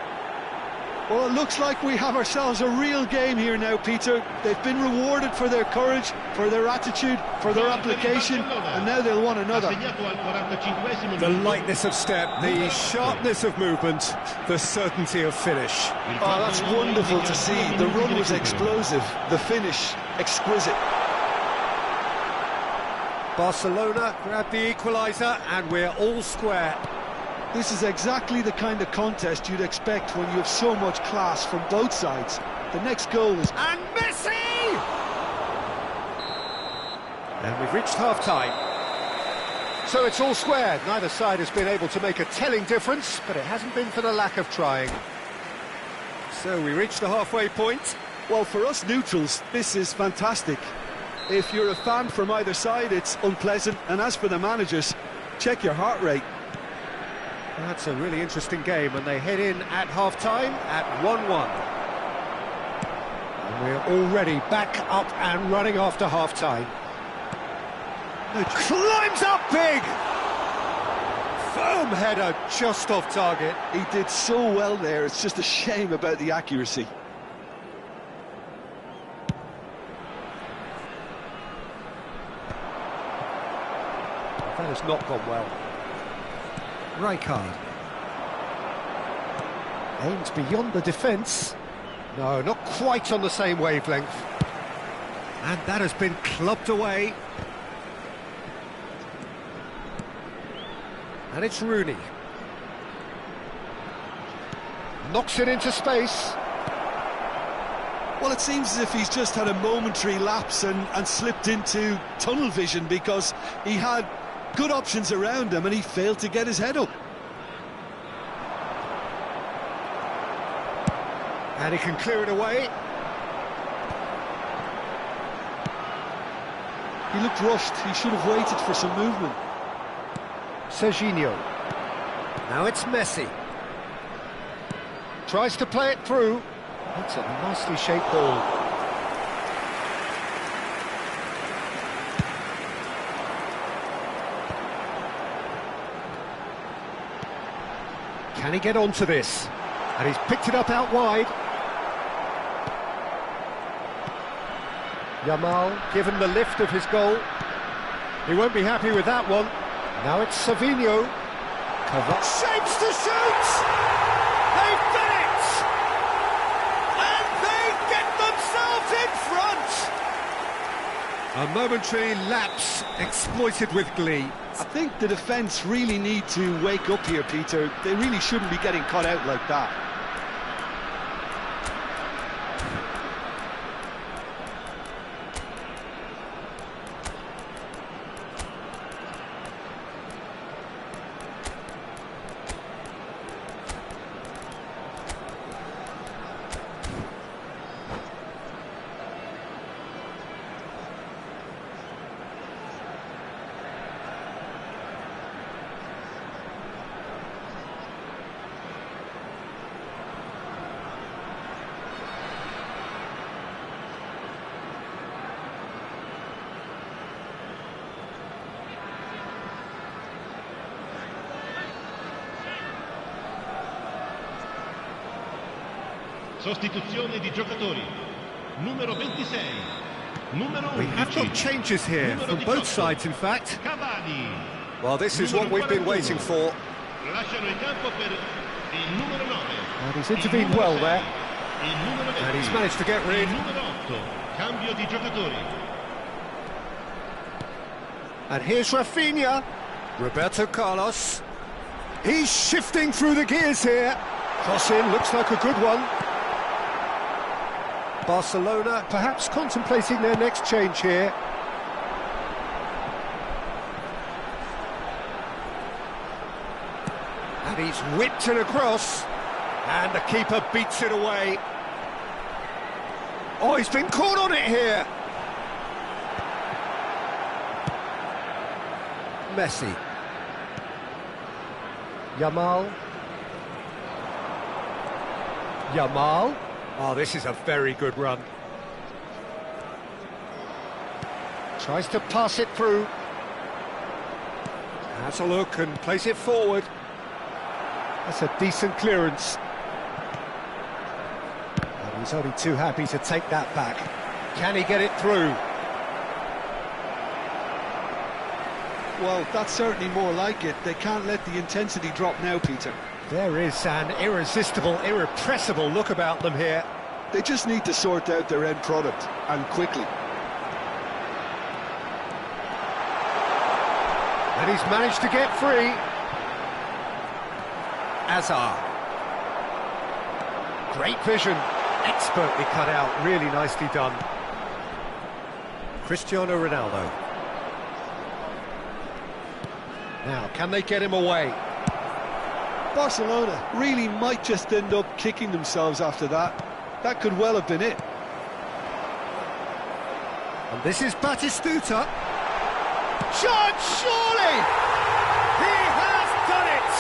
Well, it looks like we have ourselves a real game here now, Peter. They've been rewarded for their courage, for their attitude, for their application, and now they'll want another. The lightness of step, the sharpness of movement, the certainty of finish. Oh, that's wonderful to see. The run was explosive, the finish exquisite. Barcelona grab the equaliser, and we're all square. This is exactly the kind of contest you'd expect when you have so much class from both sides. The next goal is... And Messi! And we've reached half-time. So it's all square. Neither side has been able to make a telling difference, but it hasn't been for the lack of trying. So we reached the halfway point. Well, for us neutrals, this is fantastic. If you're a fan from either side, it's unpleasant. And as for the managers, check your heart rate. That's a really interesting game, and they head in at half-time at 1-1. And we're already back up and running after half-time. It climbs up big! Firm header just off target. He did so well there, it's just a shame about the accuracy. That has not gone well. Rijkaard. Aims beyond the defence. No, not quite on the same wavelength. And that has been clubbed away. And it's Rooney. Knocks it into space. Well, it seems as if he's just had a momentary lapse and slipped into tunnel vision, because he had good options around him and he failed to get his head up. And he can clear it away. He looked rushed. He should have waited for some movement. Serginho. Now it's Messi. Tries to play it through. That's a nicely shaped ball. Can he get onto this? And he's picked it up out wide. Yamal given the lift of his goal. He won't be happy with that one. Now it's Savinho. Shapes to shoot! They've done it! And they get themselves in front! A momentary lapse exploited with glee. I think the defence really need to wake up here, Peter. They really shouldn't be getting caught out like that. Sostituzione di giocatori. Numero 26. Numero 11. We have got changes here from both sides, in fact. Cavani. Well, this is what we've been waiting for. Lasciano il campo per il numero 9. And he's intervened well there. Il numero 20. And he's managed to get rid. Il numero 8. Cambio di giocatori. And here's Rafinha. Roberto Carlos. He's shifting through the gears here. Cross in, looks like a good one. Barcelona perhaps contemplating their next change here. And he's whipped it across. And the keeper beats it away. Oh, he's been caught on it here. Messi. Yamal. Oh, this is a very good run. Tries to pass it through. Has a look and plays it forward. That's a decent clearance. And he's only too happy to take that back. Can he get it through? Well, that's certainly more like it. They can't let the intensity drop now, Peter. There is an irresistible, irrepressible look about them here. They just need to sort out their end product, and quickly. And he's managed to get free. Azar. Great vision. Expertly cut out. Really nicely done. Cristiano Ronaldo. Now, can they get him away? Barcelona really might just end up kicking themselves after that. That could well have been it. And this is Batistuta. Shot, surely! He has done it!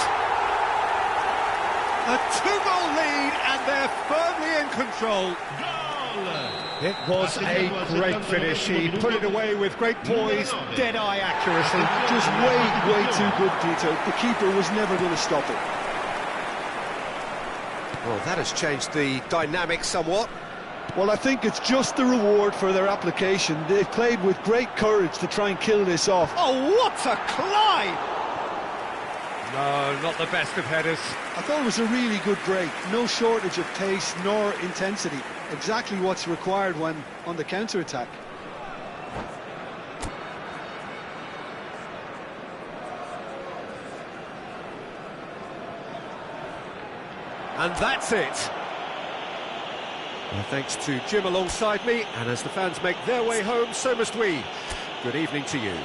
A 2-goal lead, and they're firmly in control. It was a great finish. He put it away with great poise, dead-eye accuracy. Just way too good, Peter. The keeper was never going to stop it. Well, that has changed the dynamic somewhat. Well, I think it's just the reward for their application. They've played with great courage to try and kill this off. Oh, what a climb! No, not the best of headers. I thought it was a really good break. No shortage of pace nor intensity. Exactly what's required when on the counter-attack. And that's it. Well, thanks to Jim alongside me, and as the fans make their way home, so must we. Good evening to you.